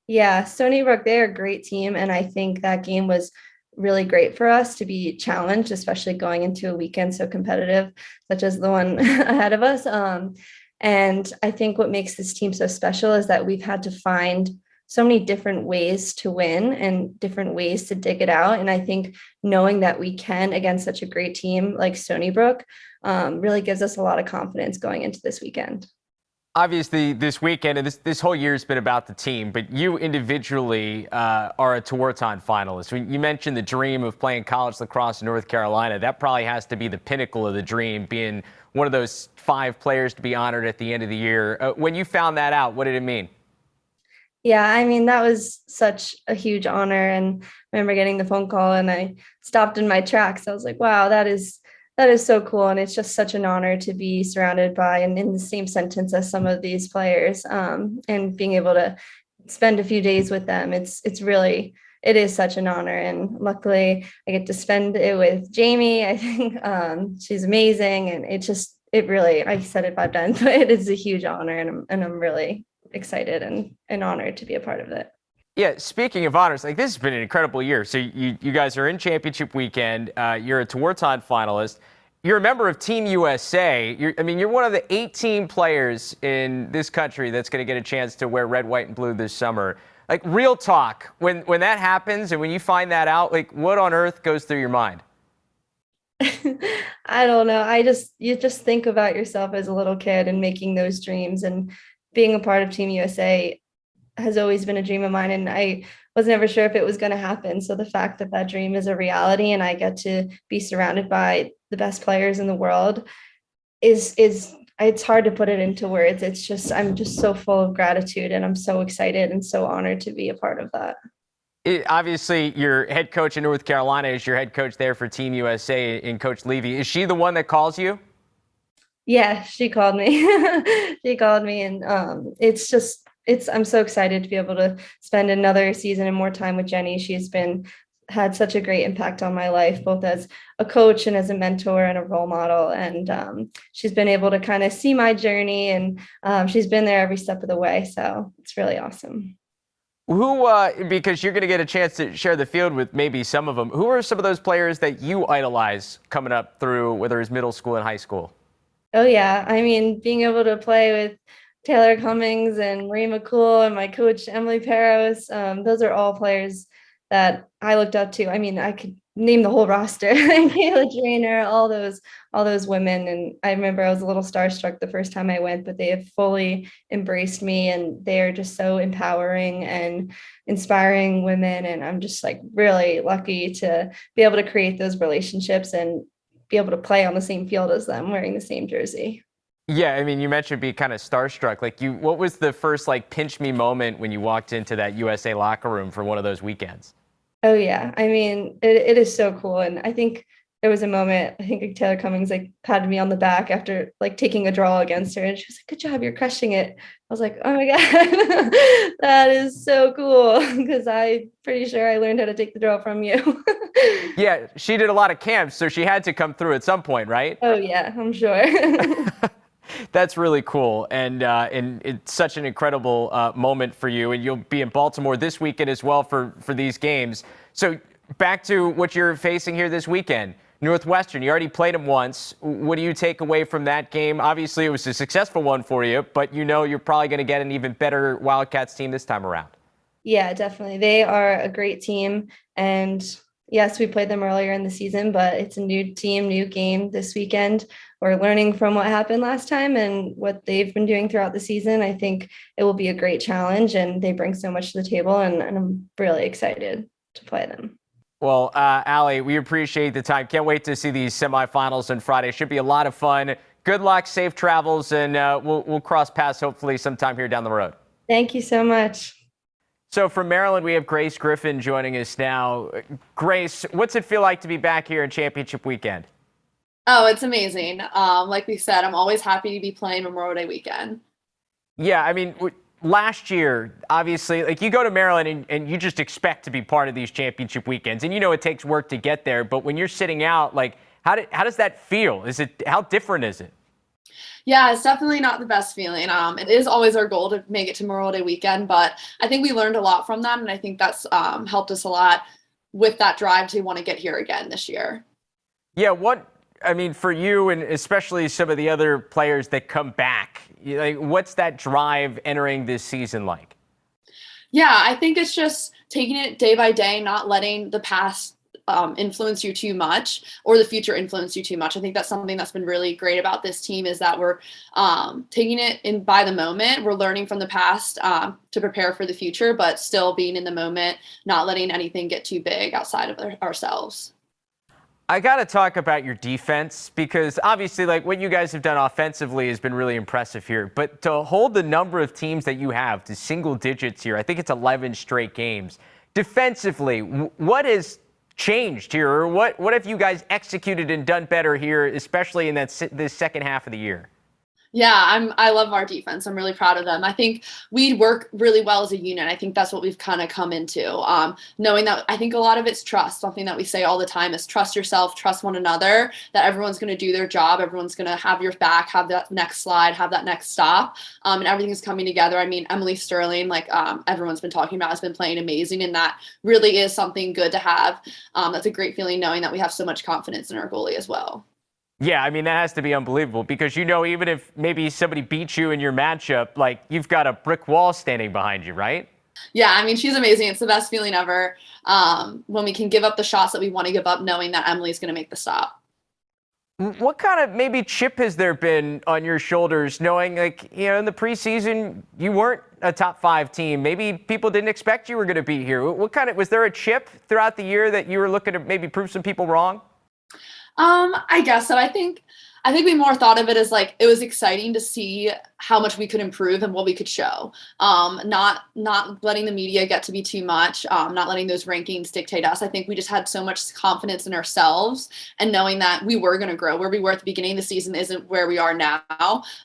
Speaker 1: Yeah,
Speaker 4: Stony Brook, they're a great team, and I think that game was really great for us to be challenged, especially going into a weekend so competitive, such as the one ahead of us. And I think what makes this team so special is that we've had to find so many different ways to win and different ways to dig it out. And I think knowing that we can against such a great team like Stony Brook really gives us a lot of confidence going into this weekend.
Speaker 1: Obviously, this weekend and this whole year has been about the team, but you individually are a Tewaaraton finalist. When you mentioned the dream of playing college lacrosse in North Carolina, that probably has to be the pinnacle of the dream, being one of those 5 players to be honored at the end of the year. When you found that out, what did it mean?
Speaker 4: Yeah, I mean, that was such a huge honor. And I remember getting the phone call and I stopped in my tracks. I was like, wow, that is so cool. And it's just such an honor to be surrounded by and in the same sentence as some of these players, and being able to spend a few days with them. It is such an honor. And luckily I get to spend it with Jamie. I think she's amazing. And I said it 5 times, but it is a huge honor. And I'm really excited and honored to be a part of it.
Speaker 1: Yeah, speaking of honors, this has been an incredible year. So you guys are in championship weekend. You're a Tewaaraton finalist. You're a member of Team USA. You're one of the 18 players in this country that's going to get a chance to wear red, white, and blue this summer. Real talk, when that happens and when you find that out, what on earth goes through your mind?
Speaker 4: I don't know. You just think about yourself as a little kid and making those dreams, and being a part of Team USA has always been a dream of mine. And I was never sure if it was going to happen. So the fact that that dream is a reality and I get to be surrounded by the best players in the world it's hard to put it into words. I'm just so full of gratitude, and I'm so excited and so honored to be a part of that.
Speaker 1: Obviously, your head coach in North Carolina is your head coach there for Team USA, and Coach Levy. Is she the one that calls you?
Speaker 4: Yeah, she called me. She called me, and I'm so excited to be able to spend another season and more time with Jenny. She's had such a great impact on my life, both as a coach and as a mentor and a role model. And she's been able to kind of see my journey, and she's been there every step of the way. So it's really awesome.
Speaker 1: Because you're going to get a chance to share the field with maybe some of them, who are some of those players that you idolize coming up through, whether it's middle school and high school?
Speaker 4: Oh yeah, I mean, being able to play with Taylor Cummings and Marie McCool and my coach Emily Peros, those are all players that I looked up to. I mean, I could name the whole roster, Kayla Trainer, all those women. And I remember I was a little starstruck the first time I went, but they have fully embraced me, and they are just so empowering and inspiring women. And I'm just like really lucky to be able to create those relationships and be able to play on the same field as them wearing the same jersey.
Speaker 1: Yeah, I mean, you mentioned being kind of starstruck. Like, what was the first like pinch me moment when you walked into that USA locker room for one of those weekends?
Speaker 4: Oh yeah, I mean, it is so cool. And I think there was a moment, I think like Taylor Cummings like patted me on the back after like taking a draw against her, and she was like, "Good job, you're crushing it." I was like, "Oh my God, that is so cool," because I'm pretty sure I learned how to take the draw from you.
Speaker 1: Yeah, she did a lot of camps, so she had to come through at some point, right?
Speaker 4: Oh yeah, I'm sure.
Speaker 1: That's really cool, and it's such an incredible moment for you. And you'll be in Baltimore this weekend as well for these games. So back to what you're facing here this weekend, Northwestern. You already played them once. What do you take away from that game? Obviously, it was a successful one for you, but you know you're probably going to get an even better Wildcats team this time around.
Speaker 4: Yeah, definitely. They are a great team, and yes, we played them earlier in the season, but it's a new team, new game this weekend. We're learning from what happened last time and what they've been doing throughout the season. I think it will be a great challenge, and they bring so much to the table, and I'm really excited to play them.
Speaker 1: Well, Allie, we appreciate the time. Can't wait to see these semifinals on Friday. Should be a lot of fun. Good luck, safe travels, and we'll cross paths hopefully sometime here down the road.
Speaker 4: Thank you so much.
Speaker 1: So from Maryland, we have Grace Griffin joining us now. Grace, what's it feel like to be back here in championship weekend?
Speaker 5: Oh, it's amazing. Like we said, I'm always happy to be playing Memorial Day weekend.
Speaker 1: Yeah, I mean, last year, obviously, like you go to Maryland and you just expect to be part of these championship weekends. And you know it takes work to get there. But when you're sitting out, like, how does that feel? How different is it?
Speaker 5: Yeah, it's definitely not the best feeling. It is always our goal to make it to Memorial Day weekend, but I think we learned a lot from that, and I think that's helped us a lot with that drive to want to get here again this year.
Speaker 1: Yeah, for you and especially some of the other players that come back, like, what's that drive entering this season like?
Speaker 5: Yeah, I think it's just taking it day by day, not letting the past influence you too much or the future influence you too much. I think that's something that's been really great about this team is that we're taking it in by the moment. We're learning from the past to prepare for the future, but still being in the moment, not letting anything get too big outside of ourselves.
Speaker 1: I got to talk about your defense because obviously like what you guys have done offensively has been really impressive here, but to hold the number of teams that you have to single digits here, I think it's 11 straight games. Defensively, what has changed here, or what have you guys executed and done better here, especially in this second half of the year?
Speaker 5: Yeah, I love our defense. I'm really proud of them. I think we work really well as a unit. I think that's what we've kind of come into, knowing that I think a lot of it's trust. Something that we say all the time is trust yourself, trust one another, that everyone's going to do their job. Everyone's going to have your back, have that next slide, have that next stop, and everything is coming together. I mean, Emily Sterling, like everyone's been talking about, has been playing amazing, and that really is something good to have. That's a great feeling knowing that we have so much confidence in our goalie as well.
Speaker 1: Yeah, I mean, that has to be unbelievable because, you know, even if maybe somebody beats you in your matchup, like you've got a brick wall standing behind you, right?
Speaker 5: Yeah, I mean, she's amazing. It's the best feeling ever when we can give up the shots that we want to give up, knowing that Emily's going to make the stop.
Speaker 1: What kind of maybe chip has there been on your shoulders knowing, like, you know, in the preseason, you weren't a top 5 team. Maybe people didn't expect you were going to be here. Was there a chip throughout the year that you were looking to maybe prove some people wrong?
Speaker 5: I guess so. I think we more thought of it as like it was exciting to see how much we could improve and what we could show. Not letting the media get to be too much, not letting those rankings dictate us. I think we just had so much confidence in ourselves and knowing that we were going to grow. Where we were at the beginning of the season isn't where we are now.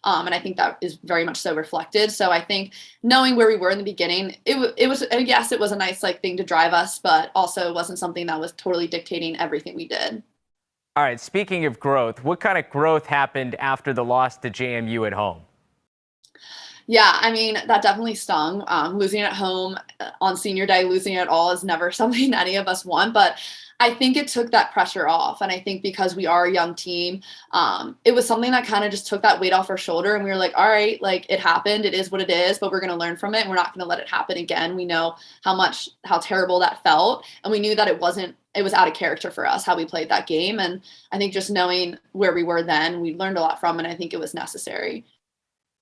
Speaker 5: And I think that is very much so reflected. So I think knowing where we were in the beginning, it was, yes, it was a nice like thing to drive us, but also it wasn't something that was totally dictating everything we did.
Speaker 1: All right, speaking of growth, what kind of growth happened after the loss to JMU at home?
Speaker 5: Yeah, I mean, that definitely stung. Losing at home on senior day, losing it all is never something any of us want. But I think it took that pressure off. And I think because we are a young team, it was something that kind of just took that weight off our shoulder. And we were like, all right, like it happened. It is what it is, but we're going to learn from it. And we're not going to let it happen again. We know how terrible that felt. And we knew that it was out of character for us, how we played that game. And I think just knowing where we were then, we learned a lot from it. And I think it was necessary.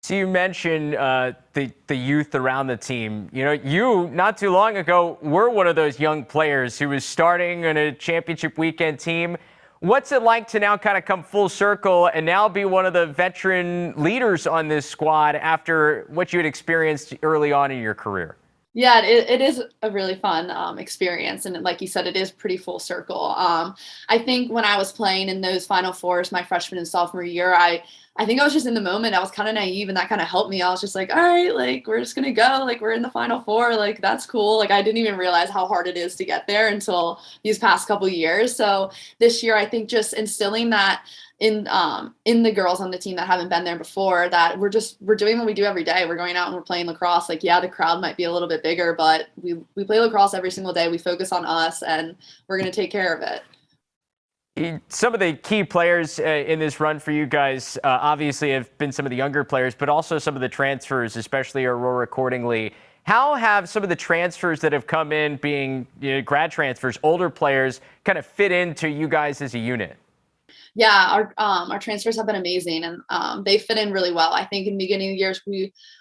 Speaker 1: So you mentioned the youth around the team. You know, you not too long ago were one of those young players who was starting on a championship weekend team. What's it like to now kind of come full circle and now be one of the veteran leaders on this squad after what you had experienced early on in your career?
Speaker 5: Yeah, it is a really fun experience. And like you said, it is pretty full circle. I think when I was playing in those Final Fours, my freshman and sophomore year, I think I was just in the moment. I was kind of naive and that kind of helped me. I was just like, all right, like, we're just going to go. Like, we're in the Final Four. Like, that's cool. Like, I didn't even realize how hard it is to get there until these past couple of years. So this year, I think just instilling that in the girls on the team that haven't been there before, that we're doing what we do every day. We're going out and we're playing lacrosse. Like, yeah, the crowd might be a little bit bigger, but we play lacrosse every single day. We focus on us and we're going to take care of it.
Speaker 1: Some of the key players in this run for you guys obviously have been some of the younger players, but also some of the transfers, especially Aurora Cordingley. How have some of the transfers that have come in, being grad transfers, older players, kind of fit into you guys as a unit?
Speaker 5: Yeah, our transfers have been amazing, and they fit in really well. I think in the beginning of the years,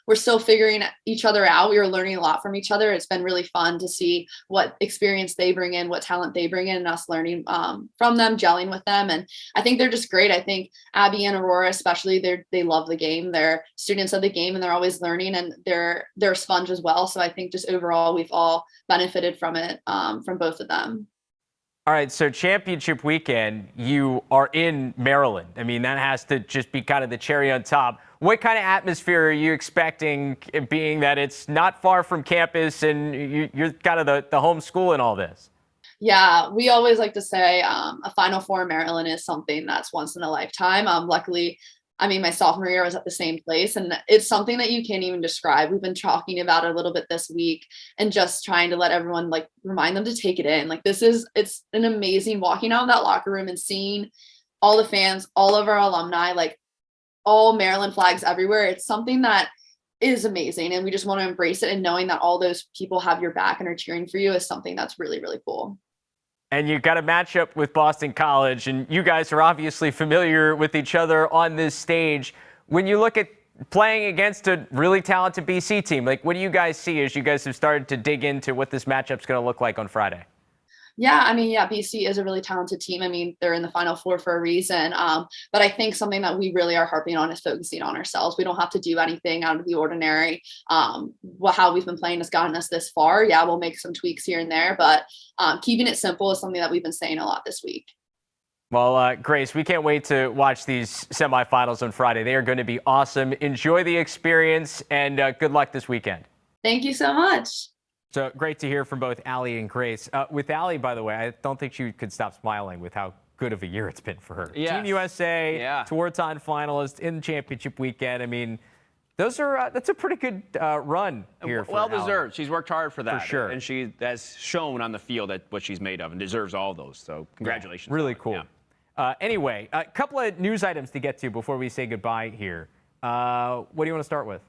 Speaker 5: we're still figuring each other out. We were learning a lot from each other. It's been really fun to see what experience they bring in, what talent they bring in, and us learning from them, gelling with them. And I think they're just great. I think Abby and Aurora, especially, they love the game. They're students of the game, and they're always learning, and they're a sponge as well. So I think just overall, we've all benefited from it, from both of them.
Speaker 1: All right, so championship weekend, you are in Maryland. I mean, that has to just be kind of the cherry on top. What kind of atmosphere are you expecting, being that it's not far from campus and you're kind of the home school in all this?
Speaker 5: Yeah, we always like to say a Final Four in Maryland is something that's once in a lifetime. Luckily, I mean, my sophomore year was at the same place, and it's something that you can't even describe. We've been talking about it a little bit this week and just trying to let everyone, like, remind them to take it in. Like, it's an amazing walking out of that locker room and seeing all the fans, all of our alumni, like all Maryland flags everywhere. It's something that is amazing, and we just want to embrace it, and knowing that all those people have your back and are cheering for you is something that's really, really cool.
Speaker 1: And you've got a matchup with Boston College, and you guys are obviously familiar with each other on this stage. When you look at playing against a really talented BC team, like, what do you guys see as you guys have started to dig into what this matchup's going to look like on Friday?
Speaker 5: Yeah, I mean, yeah, BC is a really talented team. I mean, they're in the Final Four for a reason. But I think something that we really are harping on is focusing on ourselves. We don't have to do anything out of the ordinary. How we've been playing has gotten us this far. Yeah, we'll make some tweaks here and there, but keeping it simple is something that we've been saying a lot this week.
Speaker 1: Well, Grace, we can't wait to watch these semifinals on Friday. They are going to be awesome. Enjoy the experience, and good luck this weekend.
Speaker 5: Thank you so much.
Speaker 1: So great to hear from both Allie and Grace. With Allie, by the way, I don't think she could stop smiling with how good of a year it's been for her.
Speaker 2: Yes.
Speaker 1: Team USA, Tour-Time finalist in championship weekend. I mean, that's a pretty good run here for
Speaker 2: well
Speaker 1: Allie.
Speaker 2: deserved. She's worked hard for that.
Speaker 1: For sure.
Speaker 2: And she has shown on the field that what she's made of and deserves all those. So congratulations.
Speaker 1: Yeah, really cool. Yeah. Anyway, a couple of news items to get to before we say goodbye here. What do you want to start with?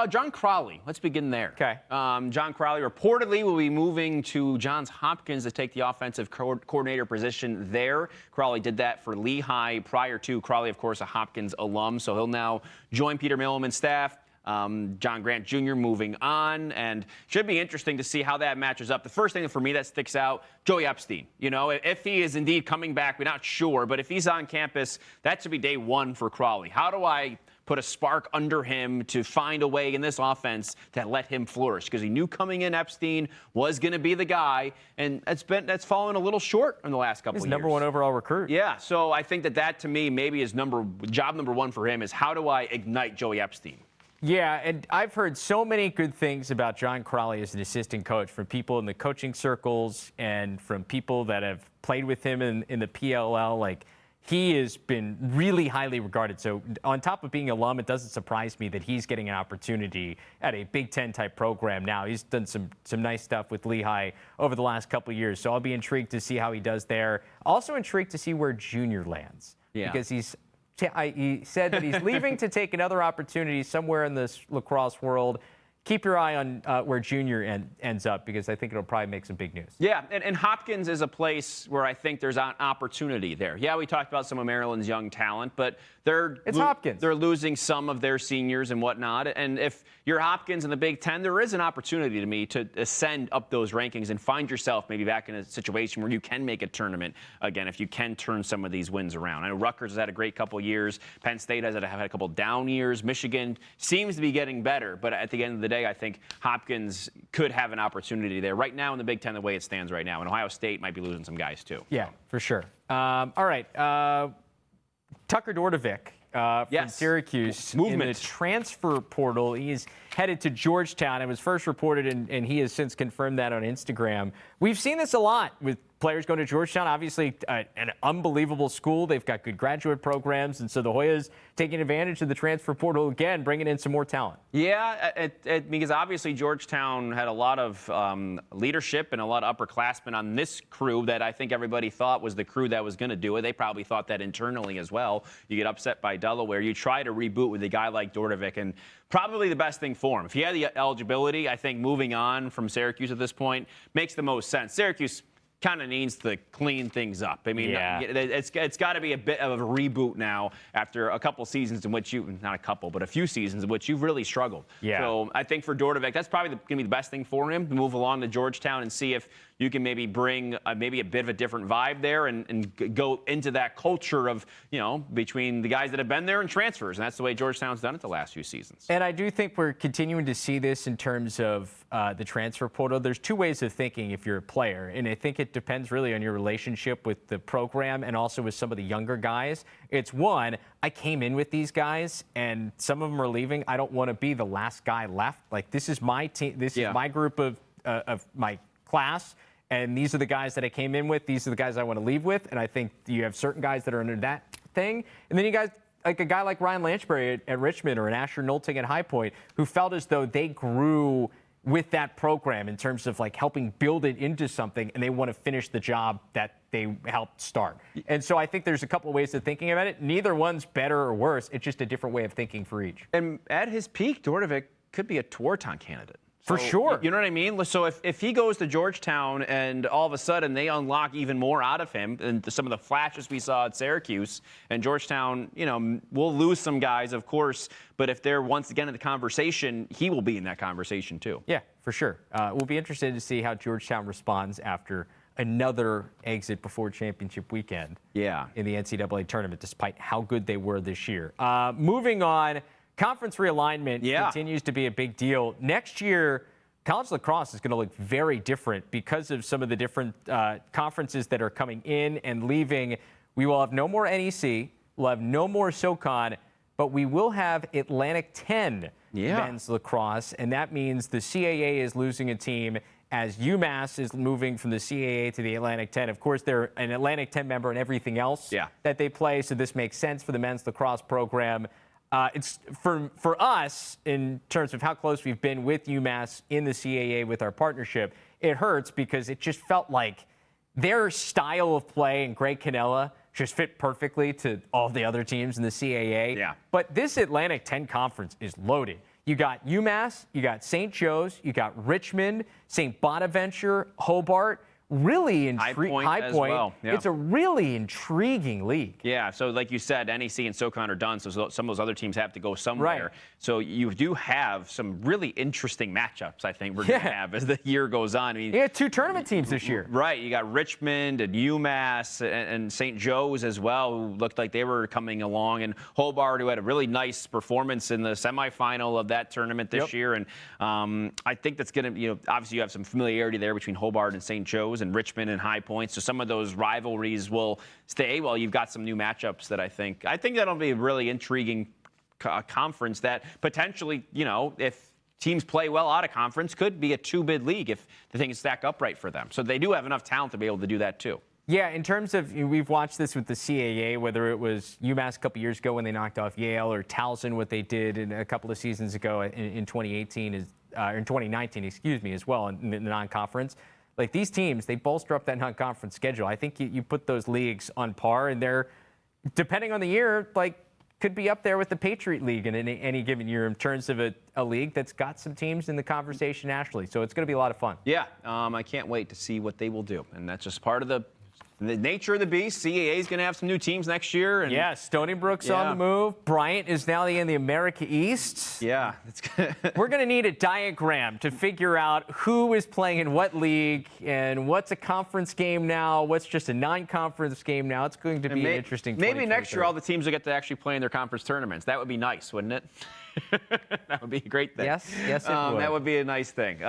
Speaker 2: John Crowley. Let's begin there.
Speaker 1: Okay.
Speaker 2: John Crowley reportedly will be moving to Johns Hopkins to take the offensive coordinator position there. Crowley did that for Lehigh prior to. Crowley, of course, a Hopkins alum, so he'll now join Peter Milliman's staff. John Grant Jr. moving on, and should be interesting to see how that matches up. The first thing for me that sticks out, Joey Epstein. You know, if he is indeed coming back, we're not sure, but if he's on campus, that should be day one for Crowley. How do I put a spark under him to find a way in this offense to let him flourish? Because he knew coming in Epstein was going to be the guy, and that's fallen a little short in the last couple of years.
Speaker 1: He's number one overall recruit.
Speaker 2: Yeah, so I think that to me maybe is job number one for him is how do I ignite Joey Epstein?
Speaker 1: Yeah, and I've heard so many good things about John Crowley as an assistant coach from people in the coaching circles and from people that have played with him in the PLL. Like, he has been really highly regarded. So on top of being alum, it doesn't surprise me that he's getting an opportunity at a Big Ten type program now. He's done some nice stuff with Lehigh over the last couple of years. So I'll be intrigued to see how he does there. Also intrigued to see where Junior lands.
Speaker 2: Yeah.
Speaker 1: Because he said that he's leaving to take another opportunity somewhere in this lacrosse world. Keep your eye on where Junior ends up, because I think it'll probably make some big news.
Speaker 2: Yeah, and Hopkins is a place where I think there's an opportunity there. Yeah, we talked about some of Maryland's young talent, but
Speaker 1: Hopkins.
Speaker 2: They're losing some of their seniors and whatnot. And if you're Hopkins in the Big Ten, there is an opportunity to me to ascend up those rankings and find yourself maybe back in a situation where you can make a tournament again if you can turn some of these wins around. I know Rutgers has had a great couple of years. Penn State has had a couple down years. Michigan seems to be getting better, but at the end of the day, I think Hopkins could have an opportunity there. Right now in the Big Ten, the way it stands right now, and Ohio State might be losing some guys too.
Speaker 1: Yeah, for sure. All right. Tucker Dordevic from Syracuse in the transfer portal. He's headed to Georgetown. It was first reported, and he has since confirmed that on Instagram. We've seen this a lot with players going to Georgetown. Obviously, an unbelievable school. They've got good graduate programs, and so the Hoyas taking advantage of the transfer portal again, bringing in some more talent.
Speaker 2: Yeah, because obviously Georgetown had a lot of leadership and a lot of upperclassmen on this crew that I think everybody thought was the crew that was going to do it. They probably thought that internally as well. You get upset by Delaware. You try to reboot with a guy like Dordevic, and probably the best thing for him. If he had the eligibility, I think moving on from Syracuse at this point makes the most sense. Syracuse kind of needs to clean things up. I mean, it's got to be a bit of a reboot now after a couple seasons in which a few seasons in which you've really struggled.
Speaker 1: Yeah.
Speaker 2: So I think for Dordevic, that's probably going to be the best thing for him, to move along to Georgetown and see if you can maybe bring maybe a bit of a different vibe there and go into that culture of, between the guys that have been there and transfers. And that's the way Georgetown's done it the last few seasons.
Speaker 1: And I do think we're continuing to see this in terms of the transfer portal. There's two ways of thinking if you're a player. And I think it depends really on your relationship with the program and also with some of the younger guys. It's one, I came in with these guys and some of them are leaving. I don't want to be the last guy left. Like, this is my team. This is my group of my class. And these are the guys that I came in with. These are the guys I want to leave with. And I think you have certain guys that are under that thing. And then you guys, like a guy like Ryan Lanchbury at Richmond or an Asher Nolting at High Point, who felt as though they grew with that program in terms of like helping build it into something, and they want to finish the job that they helped start. And so I think there's a couple of ways of thinking about it. Neither one's better or worse. It's just a different way of thinking for each.
Speaker 2: And at his peak, Dordevic could be a Tewaaraton candidate.
Speaker 1: For sure.
Speaker 2: You know what I mean? So if he goes to Georgetown and all of a sudden they unlock even more out of him and some of the flashes we saw at Syracuse, and Georgetown, will lose some guys, of course, but if they're once again in the conversation, he will be in that conversation too.
Speaker 1: Yeah, for sure. We'll be interested to see how Georgetown responds after another exit before championship weekend in the NCAA tournament, despite how good they were this year. Moving on. Conference realignment continues to be a big deal. Next year, college lacrosse is going to look very different because of some of the different conferences that are coming in and leaving. We will have no more NEC. We'll have no more SoCon, but we will have Atlantic 10 men's lacrosse, and that means the CAA is losing a team as UMass is moving from the CAA to the Atlantic 10. Of course, they're an Atlantic 10 member in everything else that they play, so this makes sense for the men's lacrosse program. It's for us, in terms of how close we've been with UMass in the CAA with our partnership, it hurts because it just felt like their style of play and Greg Cannella just fit perfectly to all the other teams in the CAA.
Speaker 2: Yeah.
Speaker 1: But this Atlantic 10 conference is loaded. You got UMass, you got St. Joe's, you got Richmond, St. Bonaventure, Hobart. Really intriguing. High Point.
Speaker 2: As well. Yeah.
Speaker 1: It's a really intriguing league.
Speaker 2: Yeah, so like you said, NEC and SoCon are done, so some of those other teams have to go somewhere. Right. So you do have some really interesting matchups, I think, we're going to have as the year goes on. I mean,
Speaker 1: you had two tournament teams this year.
Speaker 2: Right. You got Richmond and UMass and St. Joe's as well, who looked like they were coming along, and Hobart, who had a really nice performance in the semifinal of that tournament this year. And I think that's going to, obviously you have some familiarity there between Hobart and St. Joe's and Richmond and High Point. So some of those rivalries will stay. Well, you've got some new matchups that I think that'll be a really intriguing conference that potentially, if teams play well out of conference, could be a two-bid league if the things stack up right for them. So they do have enough talent to be able to do that too.
Speaker 1: Yeah, in terms of, we've watched this with the CAA, whether it was UMass a couple years ago when they knocked off Yale, or Towson, what they did in a couple of seasons ago in 2018, or in 2019, excuse me, as well, in the non-conference. Like, these teams, they bolster up that non-conference schedule. I think you put those leagues on par, and they're, depending on the year, like, could be up there with the Patriot League in any given year in terms of a league that's got some teams in the conversation nationally. So it's going to be a lot of fun.
Speaker 2: Yeah, I can't wait to see what they will do. And that's just part of the nature of the beast. CAA is going to have some new teams next year. And
Speaker 1: yeah, Stony Brook's on the move. Bryant is now in the America East.
Speaker 2: Yeah.
Speaker 1: We're going to need a diagram to figure out who is playing in what league and what's a conference game now, what's just a non-conference game now. It's going to be an interesting
Speaker 2: Maybe next year all the teams will get to actually play in their conference tournaments. That would be nice, wouldn't it? That would be a great thing.
Speaker 1: Yes, it would.
Speaker 2: That would be a nice thing for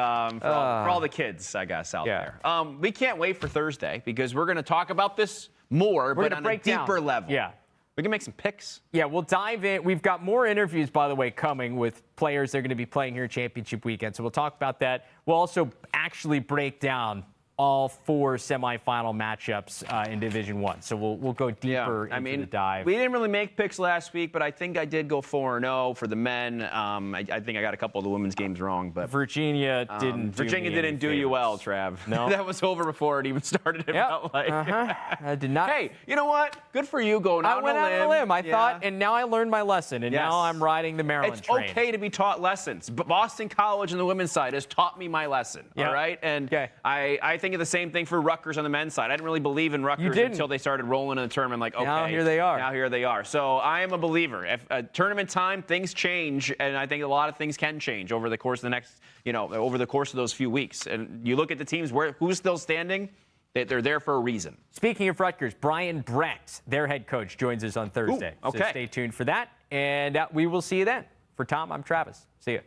Speaker 2: all the kids, I guess, out there. We can't wait for Thursday because we're going to talk about this more, but on a deeper level.
Speaker 1: Yeah.
Speaker 2: We can make some picks.
Speaker 1: Yeah, we'll dive in. We've got more interviews, by the way, coming with players that are going to be playing here championship weekend. So we'll talk about that. We'll also actually break down all 4 semifinal matchups in Division I. So we'll go deeper into the dive.
Speaker 2: We didn't really make picks last week, but I think I did go 4-0 for the men. I think I got a couple of the women's games wrong, but
Speaker 1: Virginia didn't
Speaker 2: do you well, Trav.
Speaker 1: No,
Speaker 2: that was over before it even started. It felt like.
Speaker 1: I did not.
Speaker 2: Hey, you know what? Good for you going out on a limb.
Speaker 1: I went out on a limb. I thought, and now I learned my lesson, and now I'm riding the Maryland train.
Speaker 2: It's okay to be taught lessons. But Boston College on the women's side has taught me my lesson. All right, and I think of the same thing for Rutgers on the men's side. I didn't really believe in Rutgers until they started rolling in the tournament. Like, okay,
Speaker 1: now here they are.
Speaker 2: Now here they are. So I am a believer. If tournament time, things change, and I think a lot of things can change over the course of the next, over the course of those few weeks. And you look at the teams who's still standing. They're there for a reason.
Speaker 1: Speaking of Rutgers, Brian Brett, their head coach, joins us on Thursday.
Speaker 2: Ooh, okay.
Speaker 1: So stay tuned for that, and we will see you then. For Tom, I'm Travis. See you.